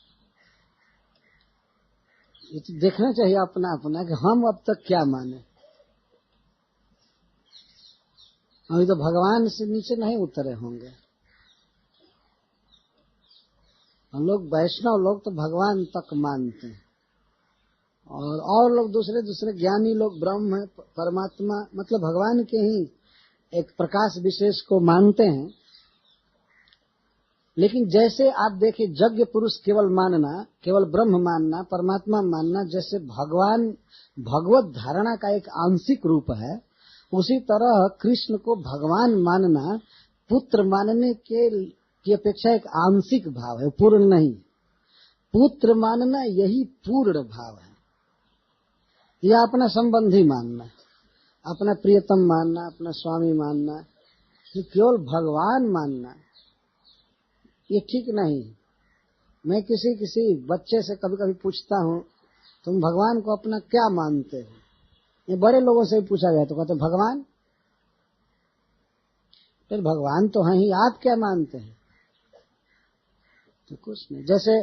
ये तो देखना चाहिए अपना अपना कि हम अब तक क्या माने। अभी तो भगवान से नीचे नहीं उतरे होंगे हम लोग। वैष्णव लोग तो भगवान तक मानते हैं, और लोग दूसरे दूसरे ज्ञानी लोग ब्रह्म है, परमात्मा मतलब भगवान के ही एक प्रकाश विशेष को मानते हैं। लेकिन जैसे आप देखिए, यज्ञ पुरुष केवल मानना, केवल ब्रह्म मानना, परमात्मा मानना, जैसे भगवान भगवत धारणा का एक आंशिक रूप है, उसी तरह कृष्ण को भगवान मानना पुत्र मानने की अपेक्षा एक आंशिक भाव है, पूर्ण नहीं। पुत्र मानना यही पूर्ण भाव है। या अपना संबंधी मानना, अपना प्रियतम मानना, अपना स्वामी मानना, केवल भगवान मानना ये ठीक नहीं। मैं किसी बच्चे से कभी कभी पूछता हूँ, तुम भगवान को अपना क्या मानते हो? ये बड़े लोगों से भी पूछा गया तो कहते भगवान। फिर भगवान तो है ही, आप क्या मानते हैं? तो कुछ नहीं। जैसे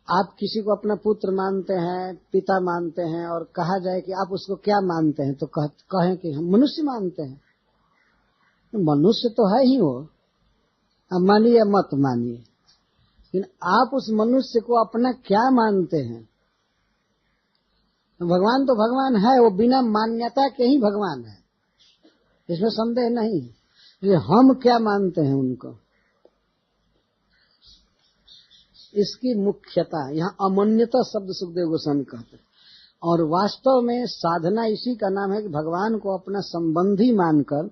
आप किसी को अपना पुत्र मानते हैं, पिता मानते हैं, और कहा जाए कि आप उसको क्या मानते हैं, तो कहें कि हम मनुष्य मानते हैं। तो मनुष्य तो है ही वो, अब मानिए मत मानिए, लेकिन आप उस मनुष्य को अपना क्या मानते हैं? भगवान तो भगवान है, वो बिना मान्यता के ही भगवान है, इसमें संदेह नहीं है। हम क्या मानते हैं उनको, इसकी मुख्यता यहाँ अमन्यता शब्द सुखदेव गोस्वामी कहते हैं। और वास्तव में साधना इसी का नाम है कि भगवान को अपना संबंधी मानकर,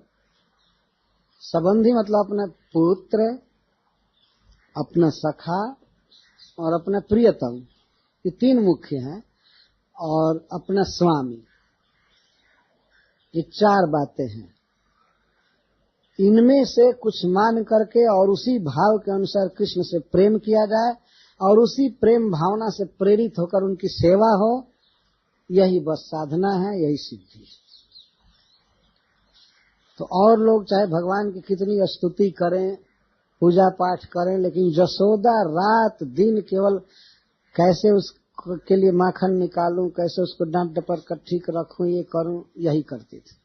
संबंधी मतलब अपना पुत्र, अपना सखा और अपना प्रियतम, ये 3 मुख्य हैं, और अपना स्वामी, ये 4 बातें हैं। इनमें से कुछ मान करके और उसी भाव के अनुसार कृष्ण से प्रेम किया जाए, और उसी प्रेम भावना से प्रेरित होकर उनकी सेवा हो, यही बस साधना है, यही सिद्धि है। तो और लोग चाहे भगवान की कितनी स्तुति करें, पूजा पाठ करें, लेकिन जसोदा रात दिन केवल कैसे उसके लिए माखन निकालूं, कैसे उसको डांट डपट कर ठीक रखूं, ये करूं, यही करती थी।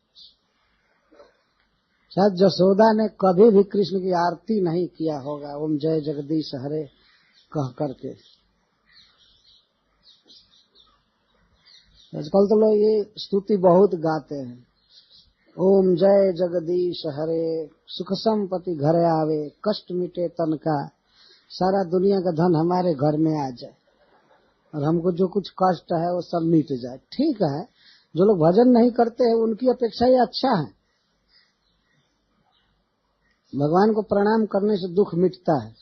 शायद जसोदा ने कभी भी कृष्ण की आरती नहीं किया होगा, ओम जय जगदीश हरे कह करके। आजकल तो लोग ये स्तुति बहुत गाते हैं, ओम जय जगदीश हरे, सुख संपत्ति घरे आवे, कष्ट मिटे तन का, सारा दुनिया का धन हमारे घर में आ जाए, और हमको जो कुछ कष्ट है वो सब मिट जाए। ठीक है, जो लोग भजन नहीं करते हैं उनकी अपेक्षा ये अच्छा है। भगवान को प्रणाम करने से दुख मिटता है,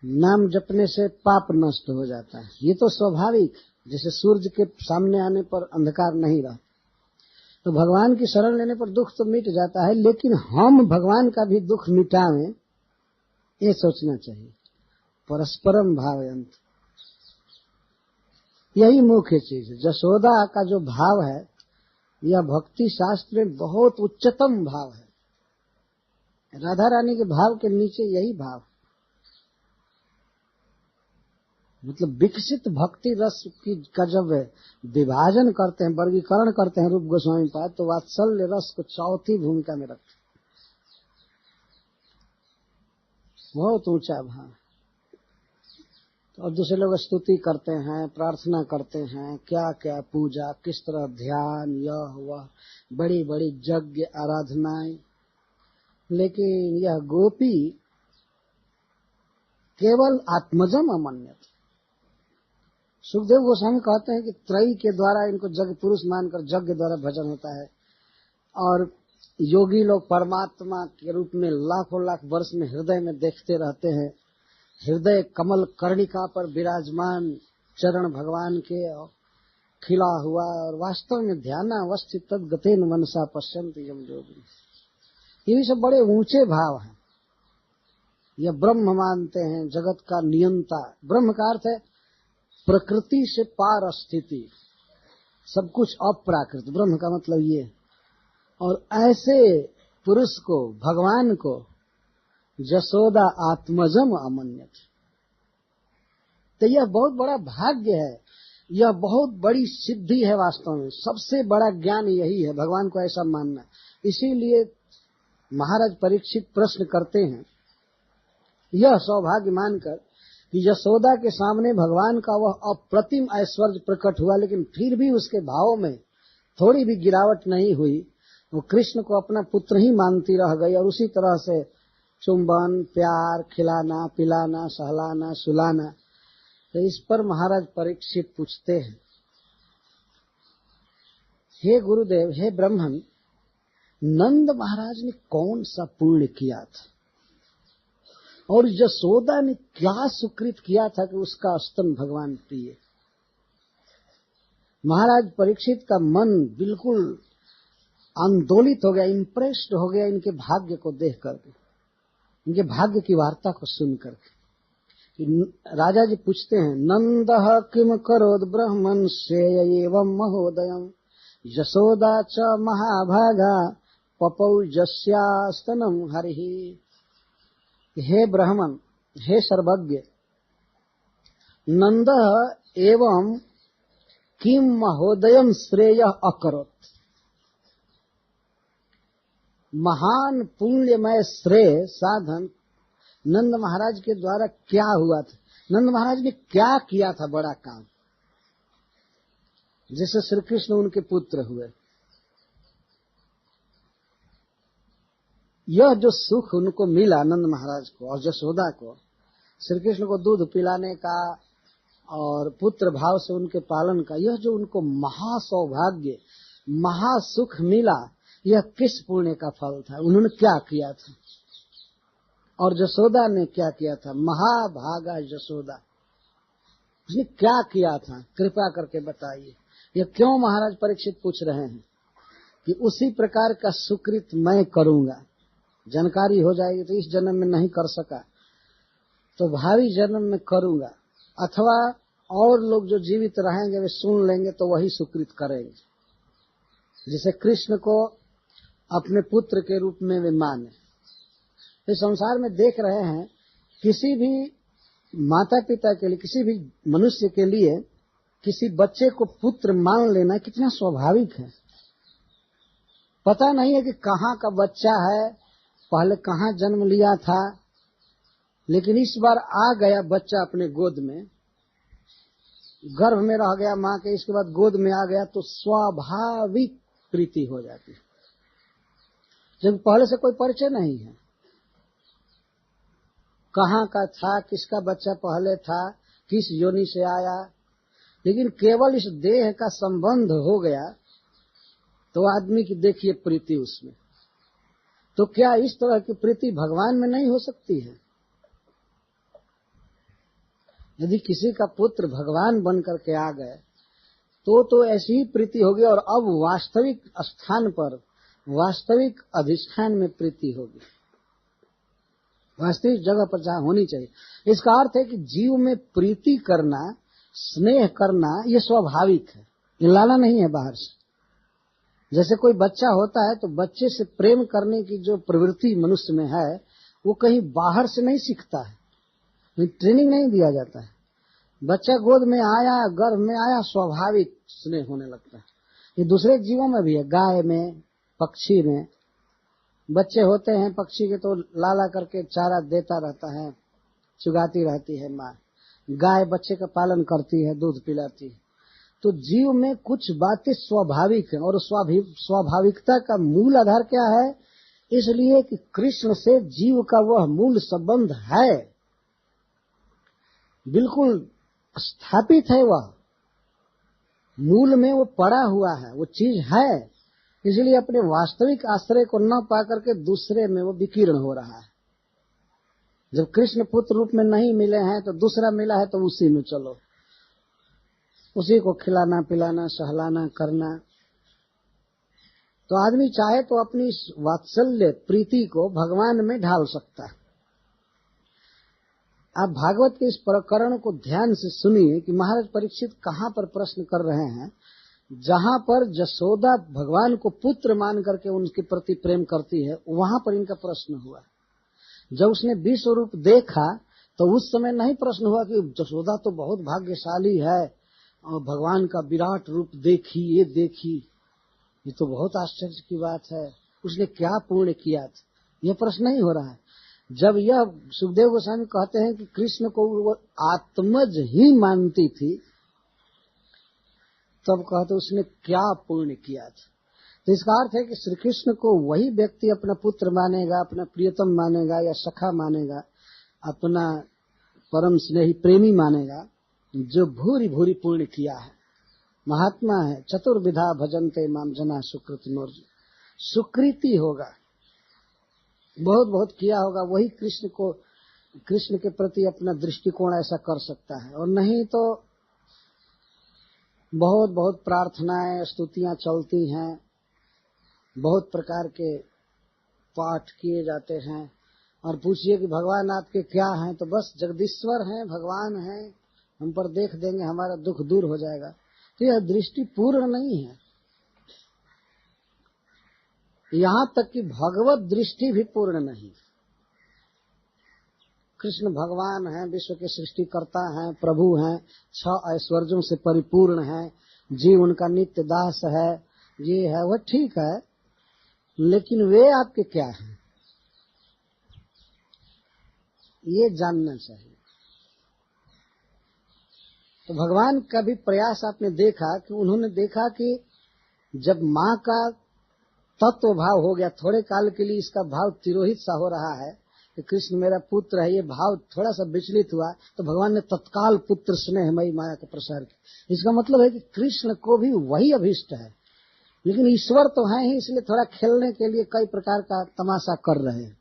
नाम जपने से पाप नष्ट हो जाता है, ये तो स्वाभाविक। जैसे सूर्य के सामने आने पर अंधकार नहीं रहता, तो भगवान की शरण लेने पर दुख तो मिट जाता है, लेकिन हम भगवान का भी दुख मिटावें, ये सोचना चाहिए। परस्परम भावयंत, यही मुख्य चीज है। जसोदा का जो भाव है यह भक्ति शास्त्र में बहुत उच्चतम भाव है। राधा रानी के भाव के नीचे यही भाव, मतलब विकसित भक्ति रस की का जब विभाजन करते हैं, वर्गीकरण करते हैं रूप गोस्वामी पाद, तो वात्सल्य रस को चौथी भूमिका में रखते हैं। बहुत ऊंचा भाव। और दूसरे लोग स्तुति करते हैं, प्रार्थना करते हैं, क्या क्या पूजा, किस तरह ध्यान, यह वह बड़ी बड़ी यज्ञ आराधनाएं, लेकिन यह गोपी केवल आत्मजम अमन्यत। सुखदेव गोस्वामी कहते हैं कि त्रयी के द्वारा इनको जग पुरुष मानकर यज्ञ द्वारा भजन होता है, और योगी लोग परमात्मा के रूप में लाखों लाख वर्ष में हृदय में देखते रहते हैं। हृदय कमल कर्णिका पर विराजमान चरण भगवान के खिला हुआ, और वास्तव में ध्यानावस्थित तद्गतेन मनसा पश्यन्ति यम योगिनः। ये सब बड़े ऊंचे भाव हैं। यह ब्रह्म मानते हैं, जगत का नियंता। ब्रह्म का अर्थ है प्रकृति से पार स्थिति, सब कुछ अप्राकृत, ब्रह्म का मतलब ये। और ऐसे पुरुष को, भगवान को जसोदा आत्मजम अमन्यत। तो यह बहुत बड़ा भाग्य है, यह बहुत बड़ी सिद्धि है। वास्तव में सबसे बड़ा ज्ञान यही है, भगवान को ऐसा मानना। इसीलिए महाराज परीक्षित प्रश्न करते हैं, यह सौभाग्य मानकर कि यशोदा के सामने भगवान का वह अप्रतिम ऐश्वर्य प्रकट हुआ, लेकिन फिर भी उसके भावों में थोड़ी भी गिरावट नहीं हुई। वो कृष्ण को अपना पुत्र ही मानती रह गई, और उसी तरह से चुंबन, प्यार, खिलाना, पिलाना, सहलाना, सुलाना। तो इस पर महाराज परीक्षित पूछते हैं, हे गुरुदेव, हे ब्रह्मन, नंद महाराज ने कौन सा पुण्य किया था, और यशोदा ने क्या सुकृत किया था कि उसका स्तन भगवान प्रिय। महाराज परीक्षित का मन बिल्कुल आंदोलित हो गया, इम्प्रेस्ड हो गया इनके भाग्य को देख करके, इनके भाग्य की वार्ता को सुन करके। राजा जी पूछते हैं, नंदः किम करोद ब्रह्मन् श्रेय एवं महोदयम् यशोदा च महाभागा पपौ यस्यास्तनम हरिः। हे ब्राह्मण, हे सर्वज्ञ, नंदः एवं किम महोदयम् श्रेय अकरोत्। महान पुण्यमय श्रेय साधन नंद महाराज के द्वारा क्या हुआ था? नंद महाराज ने क्या किया था बड़ा काम, जिससे श्री कृष्ण उनके पुत्र हुए? यह जो सुख उनको मिला नंद महाराज को और यशोदा को, श्री कृष्ण को दूध पिलाने का और पुत्र भाव से उनके पालन का, यह जो उनको महासौभाग्य, महासुख मिला, यह किस पुण्य का फल था? उन्होंने क्या किया था? और यशोदा ने क्या किया था? महाभागा यशोदा, उसने क्या किया था? कृपा करके बताइए। यह क्यों महाराज परीक्षित पूछ रहे हैं कि उसी प्रकार का सुकृत मैं करूंगा। जानकारी हो जाएगी तो इस जन्म में नहीं कर सका तो भावी जन्म में करूंगा, अथवा और लोग जो जीवित रहेंगे वे सुन लेंगे तो वही सुकृत करेंगे, जिसे कृष्ण को अपने पुत्र के रूप में वे माने। इस संसार में देख रहे हैं, किसी भी माता पिता के लिए, किसी भी मनुष्य के लिए किसी बच्चे को पुत्र मान लेना कितना स्वाभाविक है। पता नहीं है कि कहाँ का बच्चा है, पहले कहाँ जन्म लिया था, लेकिन इस बार आ गया बच्चा अपने गोद में, गर्भ में रह गया माँ के, इसके बाद गोद में आ गया, तो स्वाभाविक प्रीति हो जाती है, जब पहले से कोई परिचय नहीं है। कहाँ का था, किसका बच्चा पहले था, किस योनि से आया, लेकिन केवल इस देह का संबंध हो गया तो आदमी की देखिए प्रीति उसमें। तो क्या इस तरह की प्रीति भगवान में नहीं हो सकती है? यदि किसी का पुत्र भगवान बन करके आ गए तो ऐसी ही प्रीति होगी, और अब वास्तविक स्थान पर, वास्तविक अधिष्ठान में प्रीति होगी, वास्तविक जगह पर जहाँ होनी चाहिए। इसका अर्थ है कि जीव में प्रीति करना स्नेह करना ये स्वाभाविक है, ये लाना नहीं है बाहर से। जैसे कोई बच्चा होता है तो बच्चे से प्रेम करने की जो प्रवृत्ति मनुष्य में है वो कहीं बाहर से नहीं सीखता है, ट्रेनिंग नहीं दिया जाता है। बच्चा गोद में आया, गर्भ में आया, स्वाभाविक स्नेह होने लगता है। ये दूसरे जीवों में भी है, गाय में, पक्षी में। बच्चे होते हैं पक्षी के तो लाला करके चारा देता रहता है, चुगाती रहती है माँ। गाय बच्चे का पालन करती है, दूध पिलाती है। तो जीव में कुछ बातें स्वाभाविक है, और स्वाभाविकता का मूल आधार क्या है? इसलिए कि कृष्ण से जीव का वह मूल संबंध है, बिल्कुल स्थापित है, वह मूल में वो पड़ा हुआ है, वो चीज है। इसलिए अपने वास्तविक आश्रय को न पाकर के दूसरे में वो विकीर्ण हो रहा है। जब कृष्ण पुत्र रूप में नहीं मिले हैं तो दूसरा मिला है तो उसी में चलो, उसी को खिलाना पिलाना सहलाना करना। तो आदमी चाहे तो अपनी वात्सल्य प्रीति को भगवान में ढाल सकता है। आप भागवत के इस प्रकरण को ध्यान से सुनिए कि महाराज परीक्षित कहाँ पर प्रश्न कर रहे हैं। जहाँ पर जसोदा भगवान को पुत्र मान करके उनके प्रति प्रेम करती है, वहां पर इनका प्रश्न हुआ। जब उसने विश्व रूप देखा तो उस समय नहीं प्रश्न हुआ कि जसोदा तो बहुत भाग्यशाली है और भगवान का विराट रूप देखी, ये देखी, ये तो बहुत आश्चर्य की बात है, उसने क्या पुण्य किया था, यह प्रश्न नहीं हो रहा है। जब यह सुखदेव गोस्वामी कहते हैं कि कृष्ण को वो आत्मज ही मानती थी, तब कहते उसने क्या पुण्य किया था। तो इसका अर्थ है कि श्री कृष्ण को वही व्यक्ति अपना पुत्र मानेगा, अपना प्रियतम मानेगा या सखा मानेगा, अपना परम स्नेही प्रेमी मानेगा, जो भूरी भूरी पुण्य किया है, महात्मा है। चतुर्विधा भजन्ते माम जना सुकृति नोर्ज, सुकृति होगा, बहुत बहुत किया होगा, वही कृष्ण के प्रति अपना दृष्टिकोण ऐसा कर सकता है। और नहीं तो बहुत बहुत प्रार्थनाएं स्तुतियां चलती हैं, बहुत प्रकार के पाठ किए जाते हैं, और पूछिए कि भगवान आपके क्या हैं, तो बस जगदीश्वर हैं, भगवान हैं, हम पर देख देंगे, हमारा दुख दूर हो जाएगा। तो यह दृष्टि पूर्ण नहीं है। यहाँ तक कि भगवत दृष्टि भी पूर्ण नहीं। कृष्ण भगवान हैं, विश्व के सृष्टिकर्ता हैं, प्रभु हैं, 6 ऐश्वर्यों से परिपूर्ण हैं, जीव उनका नित्य दास है, ये है वह ठीक है, लेकिन वे आपके क्या हैं, ये जानना चाहिए। तो भगवान का भी प्रयास आपने देखा कि उन्होंने देखा कि जब माँ का तत्व भाव हो गया, थोड़े काल के लिए इसका भाव तिरोहित सा हो रहा है कि कृष्ण मेरा पुत्र है, ये भाव थोड़ा सा विचलित हुआ, तो भगवान ने तत्काल पुत्र स्नेहमयी माया का प्रसार किया। इसका मतलब है कि कृष्ण को भी वही अभीष्ट है, लेकिन ईश्वर तो है ही, इसलिए थोड़ा खेलने के लिए कई प्रकार का तमाशा कर रहे हैं,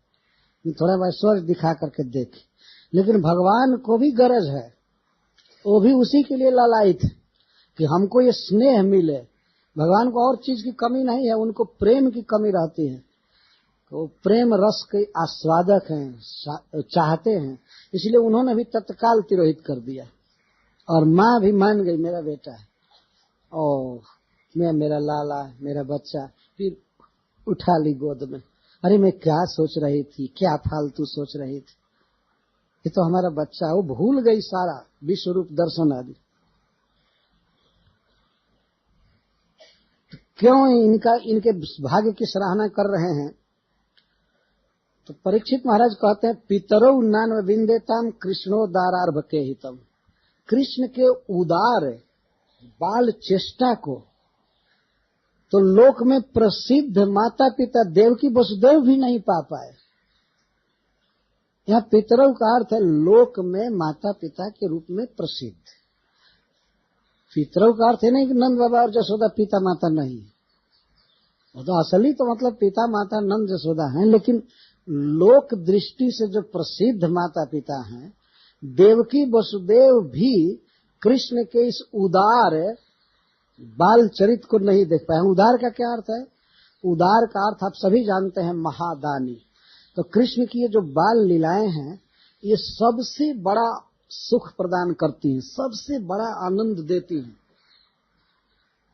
थोड़ा ऐश्वर्य दिखा करके देखे। लेकिन भगवान को भी गरज है, वो भी उसी के लिए लालायित है कि हमको ये स्नेह मिले। भगवान को और चीज की कमी नहीं है, उनको प्रेम की कमी रहती है। तो प्रेम रस के आस्वादक हैं, चाहते हैं, इसलिए उन्होंने भी तत्काल तिरोहित कर दिया। और माँ भी मान गई मेरा बेटा है, ओ मेरा लाला, मेरा बच्चा, फिर उठा ली गोद में। अरे मैं क्या सोच रही थी, क्या फालतू सोच रही थी, ये तो हमारा बच्चा। वो भूल गई सारा विश्व रूप दर्शन आदि। क्यों इनके भाग्य की सराहना कर रहे हैं? तो परीक्षित महाराज कहते हैं, पितरौ नान विंदेताम कृष्णोदारार्भ के हितम। कृष्ण के उदार बाल चेष्टा को तो लोक में प्रसिद्ध माता पिता देवकी वसुदेव भी नहीं पा पाए। यह पितरौ का अर्थ है लोक में माता पिता के रूप में प्रसिद्ध। पितरौ का अर्थ है नहीं कि नंद बाबा और जसोदा पिता माता नहीं, वो तो असली तो मतलब पिता माता नंद जसोदा हैं, लेकिन लोक दृष्टि से जो प्रसिद्ध माता पिता हैं, देवकी वसुदेव भी कृष्ण के इस उदार बाल चरित्र को नहीं देख पाए। उदार का क्या अर्थ है? उदार का अर्थ आप सभी जानते हैं, महादानी। तो कृष्ण की ये जो बाल लीलाएं हैं, ये सबसे बड़ा सुख प्रदान करती हैं, सबसे बड़ा आनंद देती हैं।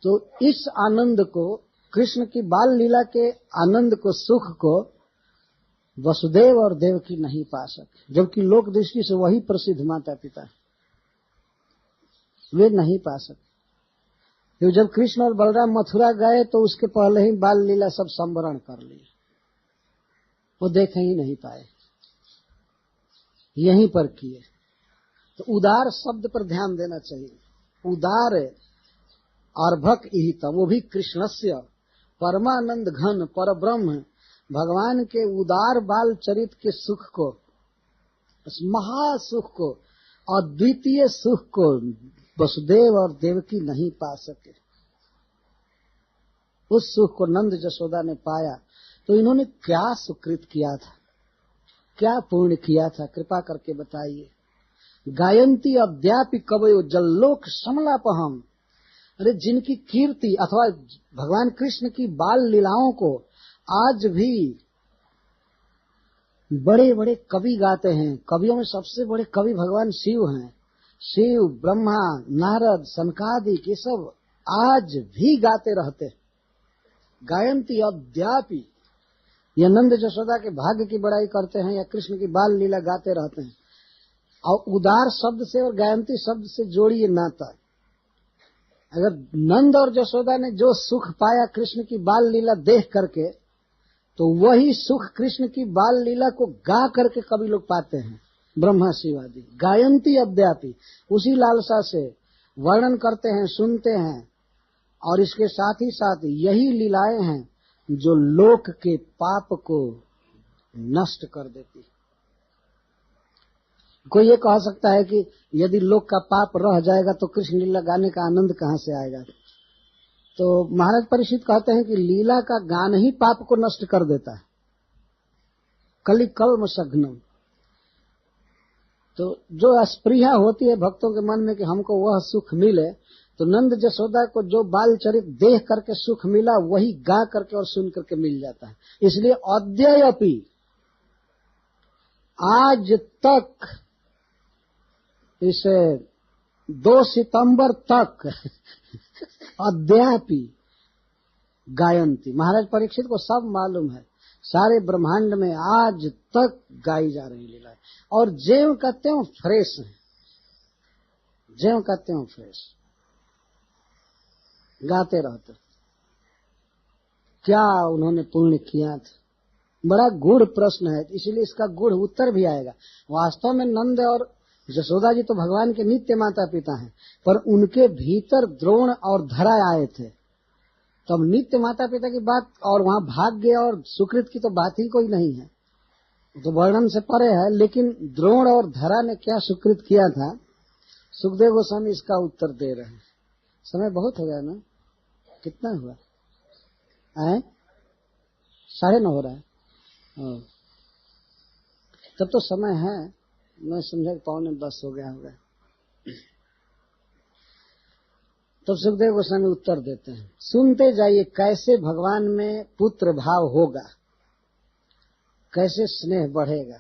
तो इस आनंद को, कृष्ण की बाल लीला के आनंद को, सुख को वसुदेव और देवकी नहीं पा सके, जबकि लोक दृष्टि से वही प्रसिद्ध माता पिता है, वे नहीं पा सके। क्योंकि जब कृष्ण और बलराम मथुरा गए तो उसके पहले ही बाल लीला सब संवरण कर लिए, वो देख ही नहीं पाए, यहीं पर किए। तो उदार शब्द पर ध्यान देना चाहिए। उदार अर्भक इहित, वो भी कृष्णस्य परमानंद घन परब्रह्म, भगवान के उदार बाल चरित के सुख को, उस महासुख को, अद्वितीय सुख को वसुदेव और देवकी नहीं पा सके। उस सुख को नंद जसोदा ने पाया। तो इन्होंने क्या सुकृत किया था, क्या पुण्य किया था, कृपा करके बताइए। गायंती अद्यापि कवयो जल्लोक समलापहम, अरे जिनकी कीर्ति अथवा भगवान कृष्ण की बाल लीलाओं को आज भी बड़े बड़े कवि गाते हैं। कवियों में सबसे बड़े कवि भगवान शिव हैं। शिव, ब्रह्मा, नारद, सनकादिक, ये सब आज भी गाते रहते। गायंती अद्यापि, ये नंद जसोदा के भाग्य की बड़ाई करते हैं या कृष्ण की बाल लीला गाते रहते हैं। और उदार शब्द से और गायंती शब्द से जोड़िए नाता। अगर नंद और जसोदा ने जो सुख पाया कृष्ण की बाल लीला देख करके, तो वही सुख कृष्ण की बाल लीला को गा करके कवि लोग पाते हैं, ब्रह्मा शिव आदि। गायंती अद्यापि, उसी लालसा से वर्णन करते हैं, सुनते हैं। और इसके साथ ही साथ यही लीलाएं हैं जो लोक के पाप को नष्ट कर देती। कोई ये कह सकता है कि यदि लोक का पाप रह जाएगा तो कृष्ण लीला गाने का आनंद कहां से आएगा। तो महाराज परीक्षित कहते हैं कि लीला का गान ही पाप को नष्ट कर देता है। कलि कल्म सघ्नम, तो जो अस्पृहा होती है भक्तों के मन में कि हमको वह सुख मिले, तो नंद जसोदा को जो बाल चरित देख करके सुख मिला वही गा करके और सुन करके मिल जाता है। इसलिए अद्यपि, आज तक, इसे 2 सितंबर तक अद्यापि गायंती, महाराज परीक्षित को सब मालूम है, सारे ब्रह्मांड में आज तक गाई जा रही लीला है। और ज्यों का त्यों फ्रेश है, ज्यों का त्यों फ्रेश गाते रहते। क्या उन्होंने पुण्य किया था, बड़ा गूढ़ प्रश्न है, इसलिए इसका गूढ़ उत्तर भी आएगा। वास्तव में नंद और जसोदा जी तो भगवान के नित्य माता पिता हैं, पर उनके भीतर द्रोण और धरा आए थे। तब नित्य माता पिता की बात और वहां भाग्य और सुकृत की तो बात ही कोई नहीं है, तो वर्णन से परे है। लेकिन द्रोण और धरा ने क्या सुकृत किया था, सुखदेव गोस्वामी इसका उत्तर दे रहे हैं। समय बहुत हो गया ना, कितना हुआ आए? 9:30 हो रहा है। तब तो समय है, मैं समझा 9:45 हो गया होगा। तब सुखदेव गोस्वामी उत्तर देते हैं, सुनते जाइए कैसे भगवान में पुत्र भाव होगा, कैसे स्नेह बढ़ेगा।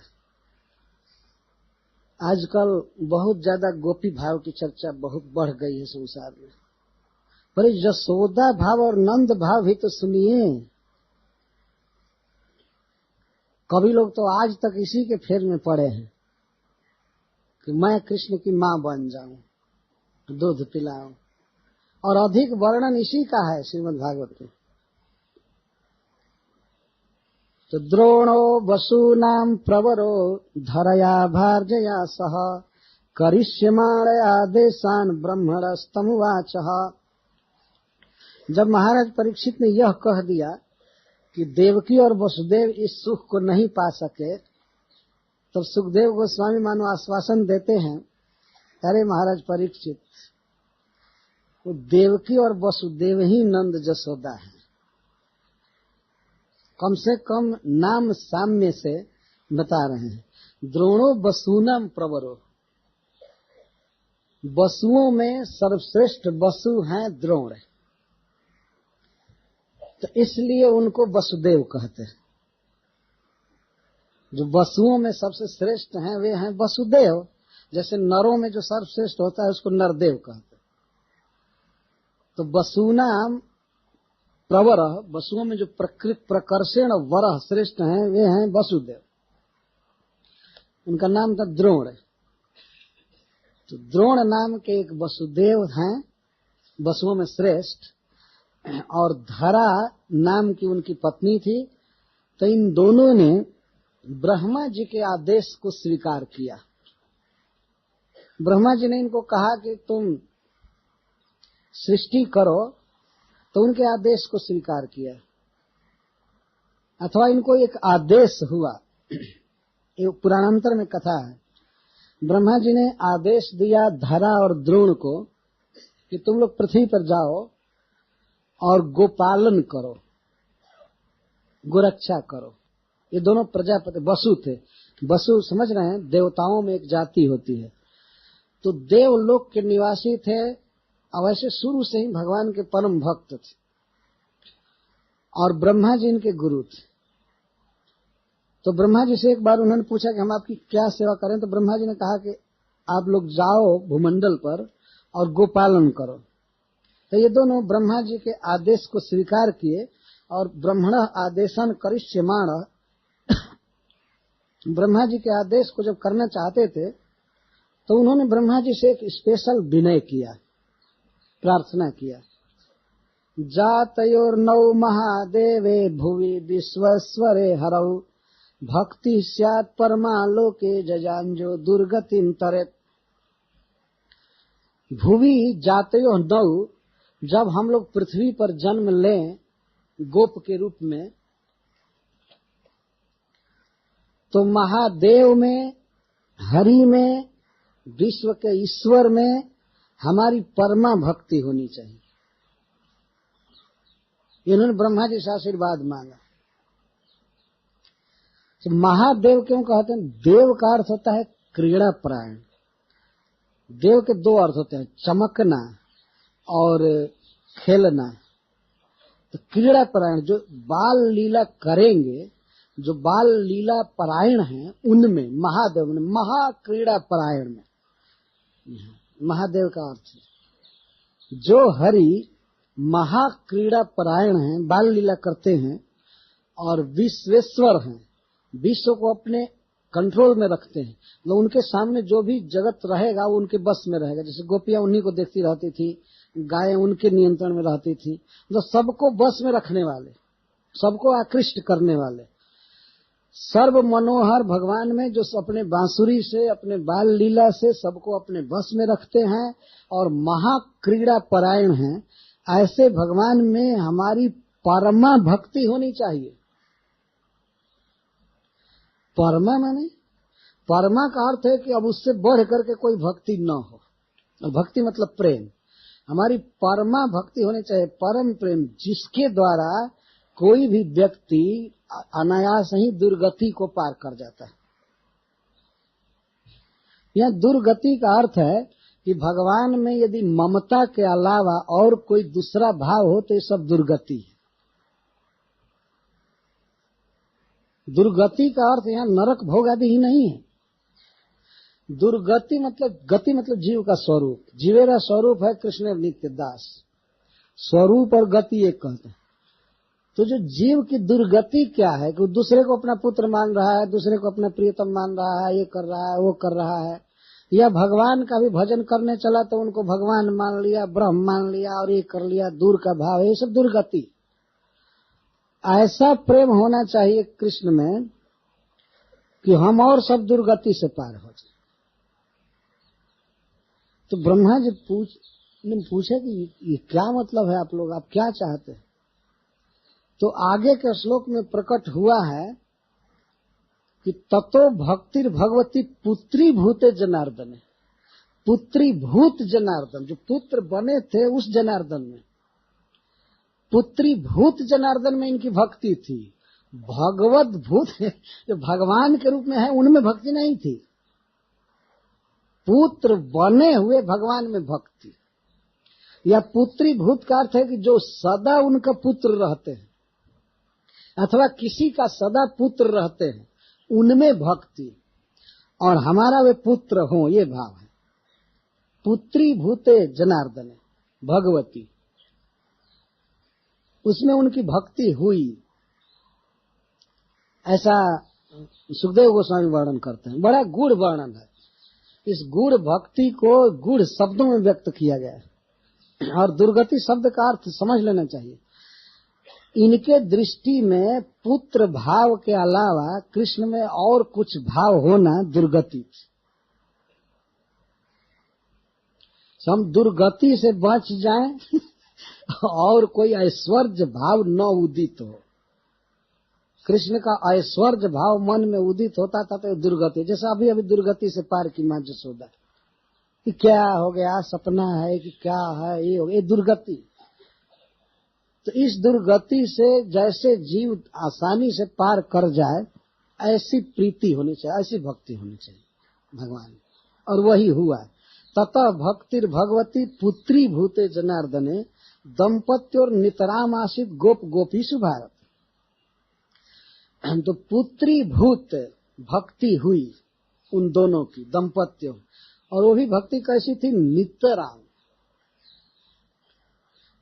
आजकल बहुत ज्यादा गोपी भाव की चर्चा बहुत बढ़ गई है संसार में, पर यशोदा भाव और नंद भाव भी तो सुनिए। कवि लोग तो आज तक इसी के फेर में पड़े हैं कि मैं कृष्ण की मां बन जाऊं, दूध पिलाऊं, और अधिक वर्णन इसी का है श्रीमद् भागवत में। तो द्रोणो वसूनाम प्रवरो धरया भार्जया सह करिष्यमाणया देशान ब्रह्मणस्तमुवाचः। जब महाराज परीक्षित ने यह कह दिया कि देवकी और वसुदेव इस सुख को नहीं पा सके, तब तो सुखदेव गोस्वामी मानो आश्वासन देते हैं, अरे महाराज परीक्षित, वो देवकी और वसुदेव ही नंद जसोदा है। कम से कम नाम साम्य से बता रहे हैं। द्रोणो वसूनम प्रवरो, वसुओं में सर्वश्रेष्ठ वसु हैं द्रोण, तो इसलिए उनको वसुदेव कहते हैं। जो वसुओं में सबसे श्रेष्ठ हैं वे हैं वसुदेव, जैसे नरों में जो सर्वश्रेष्ठ होता है उसको नरदेव कहते हैं। तो वसूनाम प्रवर, वसुओं में जो प्रकर्षण वरह श्रेष्ठ हैं वे हैं वसुदेव। उनका नाम था द्रोण। तो द्रोण नाम के एक वसुदेव हैं वसुओं में श्रेष्ठ, और धरा नाम की उनकी पत्नी थी। तो इन दोनों ने ब्रह्मा जी के आदेश को स्वीकार किया। ब्रह्मा जी ने इनको कहा कि तुम सृष्टि करो, तो उनके आदेश को स्वीकार किया, अथवा इनको एक आदेश हुआ। ये पुराणांतर में कथा है, ब्रह्मा जी ने आदेश दिया धरा और द्रोण को कि तुम लोग पृथ्वी पर जाओ और गोपालन करो, गोरक्षा करो। ये दोनों प्रजापति वसु थे। वसु समझ रहे हैं, देवताओं में एक जाति होती है। तो देवलोक के निवासी थे, और वैसे शुरू से ही भगवान के परम भक्त थे, और ब्रह्मा जी इनके गुरु थे। तो ब्रह्मा जी से एक बार उन्होंने पूछा कि हम आपकी क्या सेवा करें। तो ब्रह्मा जी ने कहा कि आप लोग जाओ भूमंडल पर और गोपालन करो। तो ये दोनों ब्रह्मा जी के आदेश को स्वीकार किए, और ब्रह्मण आदेशन करिष्यमाण, ब्रह्मा जी के आदेश को जब करना चाहते थे तो उन्होंने ब्रह्मा जी से एक स्पेशल विनय किया, प्रार्थना किया। जातयोर्नौ महादेवे भुवि विश्वस्वरे हरौ भक्ति स्यात् परमालोके जजांजो दुर्गतिं तरेत्। भुवि जातयो नौ, जब हम लोग पृथ्वी पर जन्म लें गोप के रूप में, तो महादेव में, हरि में, विश्व के ईश्वर में हमारी परमा भक्ति होनी चाहिए। इन्होंने ब्रह्मा जी से आशीर्वाद मांगा। तो महादेव क्यों कहते हैं? देव का अर्थ होता है क्रीड़ा परायण। देव के दो अर्थ होते हैं, चमकना और खेलना। तो क्रीड़ा परायण जो बाल लीला करेंगे, जो बाल लीला परायण हैं, उनमें महादेव ने महाक्रीड़ा परायण में महादेव का अर्थ है। जो हरि महाक्रीड़ा परायण हैं, बाल लीला करते हैं, और विश्वेश्वर हैं, विश्व को अपने कंट्रोल में रखते हैं। तो उनके सामने जो भी जगत रहेगा वो उनके बस में रहेगा। जैसे गोपियां उन्हीं को देखती रहती थी, गायें उनके नियंत्रण में रहती थी। तो सबको बस में रखने वाले, सबको आकृष्ट करने वाले, सर्व मनोहर भगवान में जो अपने बांसुरी से, अपने बाल लीला से सबको अपने बस में रखते हैं और महाक्रीड़ा परायण हैं, ऐसे भगवान में हमारी परमा भक्ति होनी चाहिए। परमा माने, परमा का अर्थ है कि अब उससे बढ़ करके कोई भक्ति न हो। और भक्ति मतलब प्रेम। हमारी परमा भक्ति होनी चाहिए, परम प्रेम, जिसके द्वारा कोई भी व्यक्ति अनायास ही दुर्गति को पार कर जाता है। यह दुर्गति का अर्थ है कि भगवान में यदि ममता के अलावा और कोई दूसरा भाव हो तो ये सब दुर्गति है। दुर्गति का अर्थ यहाँ नरक भोग आदि ही नहीं है। दुर्गति मतलब, गति मतलब जीव का स्वरूप। जीवेरा स्वरूप है कृष्ण नित्य दास। स्वरूप और गति एक कहते हैं। तो जो जीव की दुर्गति क्या है कि वो दूसरे को अपना पुत्र मान रहा है, दूसरे को अपना प्रियतम मान रहा है, ये कर रहा है, वो कर रहा है, या भगवान का भी भजन करने चला तो उनको भगवान मान लिया, ब्रह्म मान लिया और ये कर लिया, दूर का भाव है, ये सब दुर्गति। ऐसा प्रेम होना चाहिए कृष्ण में कि हम और सब दुर्गति से पार हो जाए। तो ब्रह्मा जी पूछे कि ये क्या मतलब है, आप लोग, आप क्या चाहते हैं? तो आगे के श्लोक में प्रकट हुआ है कि ततो भक्तिर भगवती पुत्री भूते जनार्दन। पुत्री भूत जनार्दन, जो पुत्र बने थे उस जनार्दन में, पुत्री भूत जनार्दन में इनकी भक्ति थी। भगवत भूत जो भगवान के रूप में है उनमें भक्ति नहीं थी। पुत्र बने हुए भगवान में भक्ति। या पुत्री भूत का अर्थ है कि जो सदा उनका पुत्र रहते हैं अथवा किसी का सदा पुत्र रहते हैं, उनमें भक्ति। और हमारा वे पुत्र हो, ये भाव है। पुत्री भूते जनार्दने भगवती, उसमें उनकी भक्ति हुई, ऐसा सुखदेव गोस्वामी वर्णन करते हैं। बड़ा गूढ़ वर्णन है। इस गूढ़ भक्ति को गूढ़ शब्दों में व्यक्त किया गया है, और दुर्गति शब्द का अर्थ समझ लेना चाहिए। इनके दृष्टि में पुत्र भाव के अलावा कृष्ण में और कुछ भाव होना दुर्गति। हम दुर्गति से बच जाएं और कोई ऐश्वर्य भाव न उदित हो। कृष्ण का ऐश्वर्य भाव मन में उदित होता था तो दुर्गति, जैसे अभी अभी दुर्गति से पार की मां जसोदा कि क्या हो गया, सपना है कि क्या है, ये हो गया, ये दुर्गति। तो इस दुर्गति से जैसे जीव आसानी से पार कर जाए, ऐसी प्रीति होनी चाहिए, ऐसी भक्ति होनी चाहिए भगवान, और वही हुआ। ततः भक्तिर भगवती पुत्री भूते जनार्दने दंपत्योर नितराम आसित गोप गोपीषु भारत। तो पुत्री भूत भक्ति हुई उन दोनों की, दंपत्यों, और वो भी भक्ति कैसी थी, नितराम,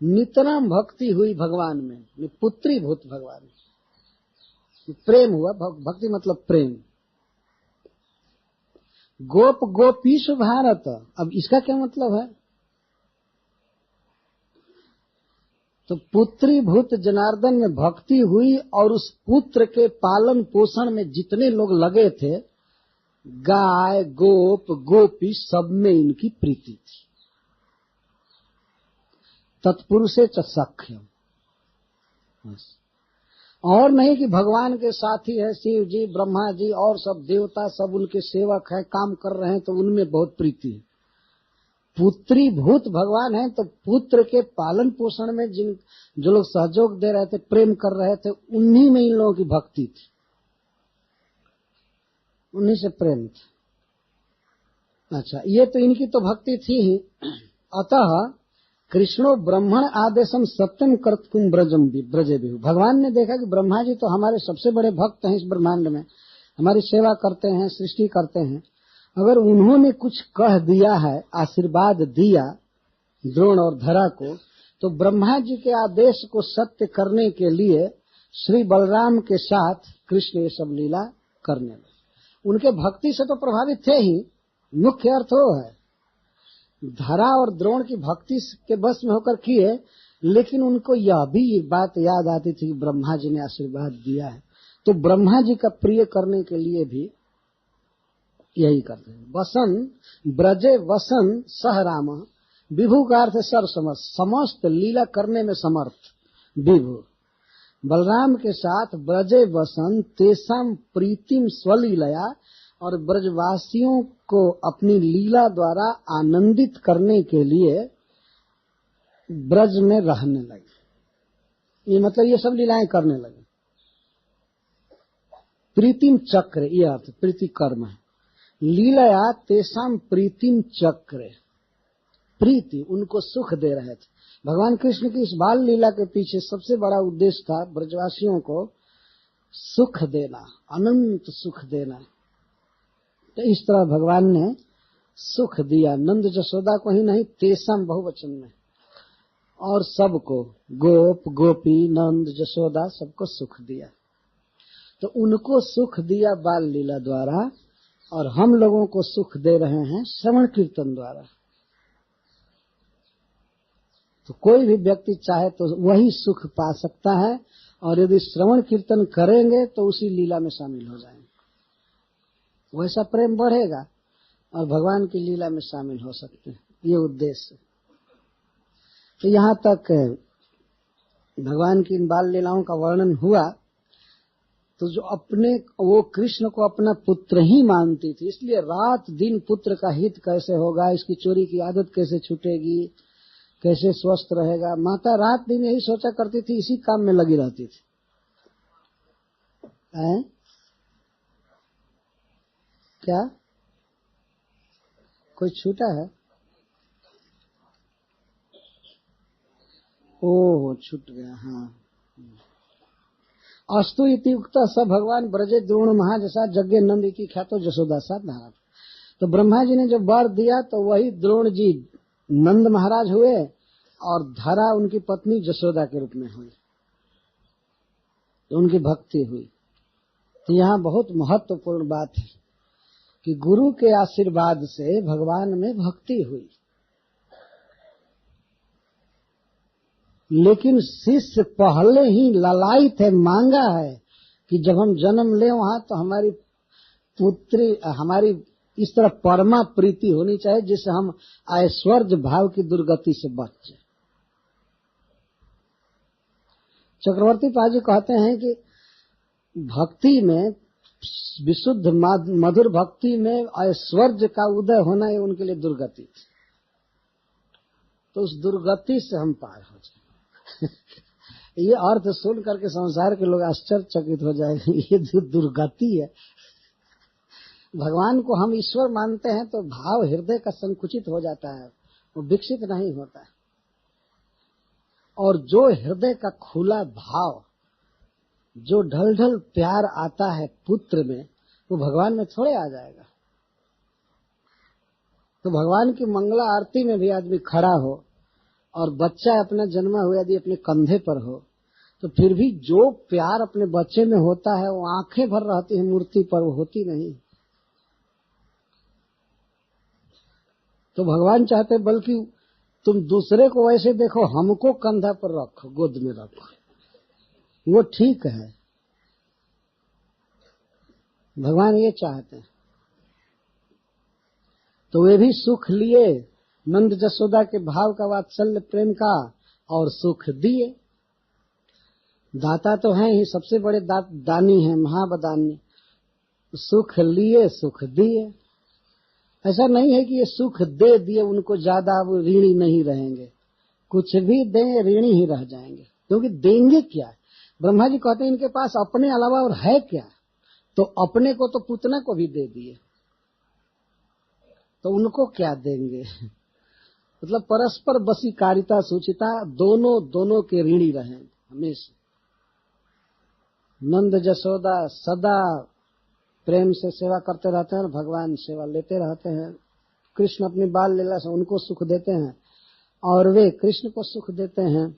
नितराम भक्ति हुई भगवान में, पुत्री भूत भगवान में प्रेम हुआ। भक्ति मतलब प्रेम। गोप गोपीषु भारत, अब इसका क्या मतलब है? तो पुत्री भूत जनार्दन में भक्ति हुई, और उस पुत्र के पालन पोषण में जितने लोग लगे थे, गाय गोप गोपी, सब में इनकी प्रीति थी। तत्पुरुषे च सख्यम, और नहीं कि भगवान के साथी है शिव जी, ब्रह्मा जी और सब देवता, सब उनके सेवक है, काम कर रहे हैं, तो उनमें बहुत प्रीति है। पुत्री भूत भगवान है, तो पुत्र के पालन पोषण में जो लोग सहयोग दे रहे थे, प्रेम कर रहे थे, उन्हीं में इन लोगों की भक्ति थी, उन्हीं से प्रेम था। अच्छा, ये तो इनकी तो भक्ति थी ही। अतः कृष्णो ब्रह्मण आदेशम सत्यम कर्तुम ब्रजम ब्रजे भी। भगवान ने देखा कि ब्रह्मा जी तो हमारे सबसे बड़े भक्त हैं इस ब्रह्मांड में, हमारी सेवा करते हैं, सृष्टि करते हैं, अगर उन्होंने कुछ कह दिया है, आशीर्वाद दिया द्रोण और धरा को, तो ब्रह्मा जी के आदेश को सत्य करने के लिए श्री बलराम के साथ कृष्ण ये सब लीला करने लगे। उनके भक्ति से तो प्रभावित थे ही, मुख्य अर्थ वो है। धरा और द्रोण की भक्ति के बस में होकर किए, लेकिन उनको यह भी बात याद आती थी कि ब्रह्मा जी ने आशीर्वाद दिया है, तो ब्रह्मा जी का प्रिय करने के लिए भी यही करते हैं। वसन ब्रजे वसन सह राम, विभु का अर्थ सर्व समस्त लीला करने में समर्थ विभु। बलराम के साथ ब्रजे वसन तेसाम प्रीतिम स्वलीलया, और ब्रजवासियों को अपनी लीला द्वारा आनंदित करने के लिए ब्रज में रहने लगे। ये मतलब ये सब लीलाएं करने लगे। प्रीतिम चक्र, ये अर्थ प्रीति कर्म है। लीलाया तेसाम प्रीतिम चक्र, प्रीति उनको सुख दे रहे थे। भगवान कृष्ण की इस बाल लीला के पीछे सबसे बड़ा उद्देश्य था ब्रजवासियों को सुख देना, अनंत सुख देना। तो इस तरह भगवान ने सुख दिया, नंद जसोदा को ही नहीं, तेसम बहुवचन में, और सबको, गोप गोपी नंद जसोदा सबको सुख दिया। तो उनको सुख दिया बाल लीला द्वारा, और हम लोगों को सुख दे रहे हैं श्रवण कीर्तन द्वारा। तो कोई भी व्यक्ति चाहे तो वही सुख पा सकता है, और यदि श्रवण कीर्तन करेंगे तो उसी लीला में शामिल हो जाएंगे, वैसा प्रेम बढ़ेगा और भगवान की लीला में शामिल हो सकते हैं। ये उद्देश्य। तो यहाँ तक भगवान की इन बाल लीलाओं का वर्णन हुआ। तो जो वो कृष्ण को अपना पुत्र ही मानती थी, इसलिए रात दिन पुत्र का हित कैसे होगा, इसकी चोरी की आदत कैसे छूटेगी, कैसे स्वस्थ रहेगा, माता रात दिन यही सोचा करती थी, इसी काम में लगी रहती थी। क्या कोई छूटा है? ओह छूट गया। हाँ, अस्तु इति उक्त स भगवान ब्रजे द्रोण महाजसा यज्ञ नंद की ख्यातो जसोदा साथ नारायण। तो ब्रह्मा जी ने जो वर दिया तो वही द्रोण जी नंद महाराज हुए और धरा उनकी पत्नी जसोदा के रूप में हुई, तो उनकी भक्ति हुई। तो यहाँ बहुत महत्वपूर्ण बात है कि गुरु के आशीर्वाद से भगवान में भक्ति हुई, लेकिन शिष्य पहले ही ललायित है, मांगा है कि जब हम जन्म ले वहां तो हमारी पुत्री हमारी इस तरह परमा प्रीति होनी चाहिए जिससे हम ऐश्वर्य भाव की दुर्गति से बच। चक्रवर्ती पाजी कहते हैं कि भक्ति में, विशुद्ध मधुर भक्ति में ऐश्वर्य का उदय होना है उनके लिए दुर्गति, तो उस दुर्गति से हम पार हो जाए। ये अर्थ सुन करके संसार के लोग आश्चर्यचकित हो जाएंगे, ये जो दुर्गति है। भगवान को हम ईश्वर मानते हैं तो भाव हृदय का संकुचित हो जाता है, वो विकसित नहीं होता है। और जो हृदय का खुला भाव, जो ढल ढल प्यार आता है पुत्र में, वो भगवान में थोड़े आ जाएगा। तो भगवान की मंगला आरती में भी आदमी खड़ा हो और बच्चा अपना जन्मा हुआ यदि अपने कंधे पर हो, तो फिर भी जो प्यार अपने बच्चे में होता है वो आंखें भर रहती है मूर्ति पर, वो होती नहीं। तो भगवान चाहते बल्कि तुम दूसरे को वैसे देखो, हमको कंधा पर रखो, गोद में रखो, वो ठीक है। भगवान ये चाहते हैं। तो वे भी सुख लिए नंद जसोदा के भाव का, वात्सल्य प्रेम का, और सुख दिए। दाता तो हैं ही, सबसे बड़े दानी हैं, महाबदानी। सुख लिए सुख दिए। ऐसा नहीं है कि ये सुख दे दिए उनको ज्यादा वो ऋणी नहीं रहेंगे, कुछ भी दें ऋणी ही रह जाएंगे, क्योंकि देंगे क्या। ब्रह्मा जी कहते हैं इनके पास अपने अलावा और है क्या, तो अपने को तो पुतना को भी दे दिए, तो उनको क्या देंगे। मतलब परस्पर वशीकारिता सूचिता, दोनों के ऋणी रहे हमेशा। नंद जसोदा सदा प्रेम से सेवा करते रहते हैं और भगवान सेवा लेते रहते हैं। कृष्ण अपनी बाल लीला से उनको सुख देते हैं और वे कृष्ण को सुख देते हैं,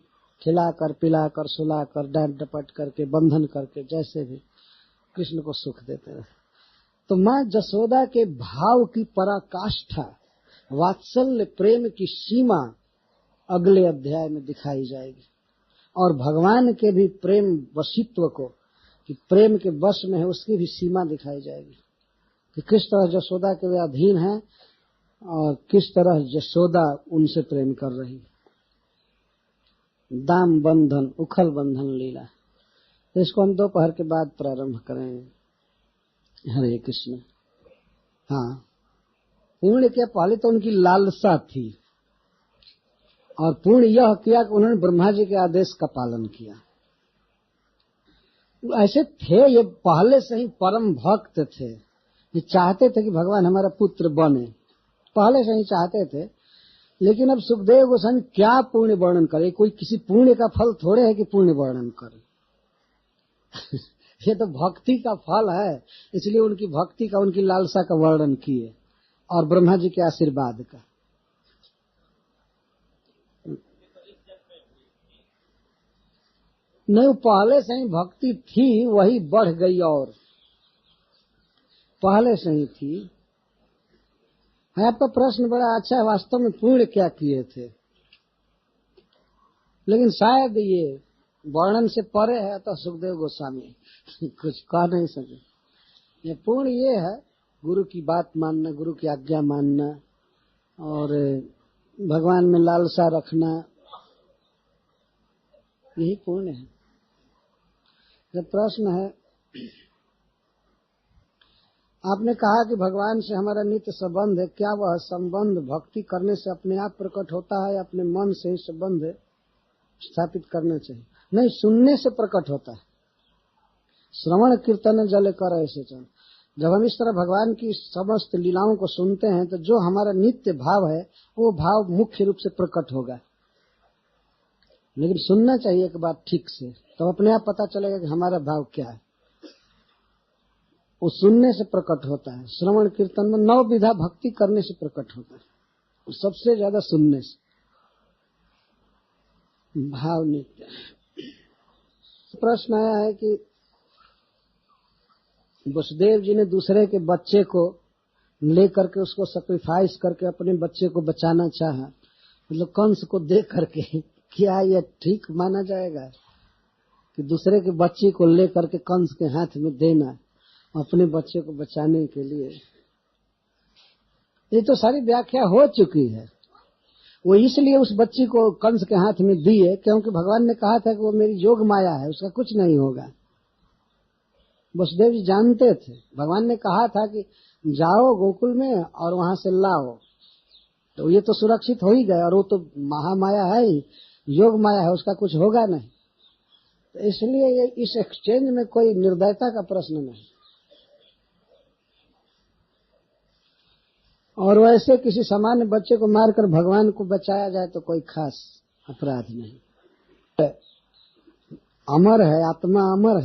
खिलाकर पिलाकर सुलाकर डांट डपट करके बंधन करके, जैसे भी कृष्ण को सुख देते हैं। तो माँ जसोदा के भाव की पराकाष्ठा, वात्सल्य प्रेम की सीमा अगले अध्याय में दिखाई जाएगी, और भगवान के भी प्रेम वशित्व को, कि प्रेम के वश में है, उसकी भी सीमा दिखाई जाएगी कि किस तरह जसोदा के वे अधीन हैं और किस तरह जसोदा उनसे प्रेम कर रही। दाम बंधन उखल बंधन लीला, तो इसको हम दोपहर के बाद प्रारंभ करेंगे। हरे कृष्ण। हाँ, उन्होंने क्या, पहले तो उनकी लालसा थी और पूर्ण यह किया कि उन्होंने ब्रह्मा जी के आदेश का पालन किया। ऐसे थे ये, पहले से ही परम भक्त थे, ये चाहते थे कि भगवान हमारा पुत्र बने, पहले से ही चाहते थे। लेकिन अब सुखदेव गोस्वामी क्या पुण्य वर्णन करे, कोई किसी पुण्य का फल थोड़े है कि पुण्य वर्णन करे। ये तो भक्ति का फल है, इसलिए उनकी भक्ति का, उनकी लालसा का वर्णन किए और ब्रह्मा जी के आशीर्वाद का। नहीं, पहले से ही भक्ति थी, वही बढ़ गई, और पहले से ही थी। है आपका प्रश्न बड़ा अच्छा है, वास्तव में पुण्य क्या किए थे, लेकिन शायद ये वर्णन से परे है, तो सुखदेव गोस्वामी कुछ कह नहीं सके। ये पुण्य ये है, गुरु की बात मानना, गुरु की आज्ञा मानना और भगवान में लालसा रखना, यही पुण्य है। जब प्रश्न है, आपने कहा कि भगवान से हमारा नित्य संबंध है, क्या वह संबंध भक्ति करने से अपने आप प्रकट होता है या अपने मन से ही संबंध स्थापित करना चाहिए? नहीं, सुनने से प्रकट होता है। श्रवण कीर्तन जले कर ऐसे चल। जब हम इस तरह भगवान की समस्त लीलाओं को सुनते हैं तो जो हमारा नित्य भाव है वो भाव मुख्य रूप से प्रकट होगा। लेकिन सुनना चाहिए एक बात ठीक से। तो अपने आप पता चलेगा कि हमारा भाव क्या है। वो सुनने से प्रकट होता है। श्रवण कीर्तन में 9 विधा भक्ति करने से प्रकट होता है, सबसे ज्यादा सुनने से। भाव नित्य। प्रश्न आया है कि वसुदेव जी ने दूसरे के बच्चे को लेकर के उसको सैक्रिफाइस करके अपने बच्चे को बचाना चाहा, मतलब कंस को दे करके, क्या यह ठीक माना जाएगा कि दूसरे के बच्चे को लेकर के कंस के हाथ में देना अपने बच्चे को बचाने के लिए? ये तो सारी व्याख्या हो चुकी है। वो इसलिए उस बच्ची को कंस के हाथ में दिए क्योंकि भगवान ने कहा था कि वो मेरी योग माया है, उसका कुछ नहीं होगा। वसुदेव जी जानते थे, भगवान ने कहा था कि जाओ गोकुल में और वहां से लाओ, तो ये तो सुरक्षित हो ही गए, और वो तो महामाया है ही, योग माया है, उसका कुछ होगा नहीं। तो इसलिए ये इस एक्सचेंज में कोई निर्दयता का प्रश्न नहीं। और वैसे किसी सामान्य बच्चे को मारकर भगवान को बचाया जाए तो कोई खास अपराध नहीं। अमर है, आत्मा अमर है।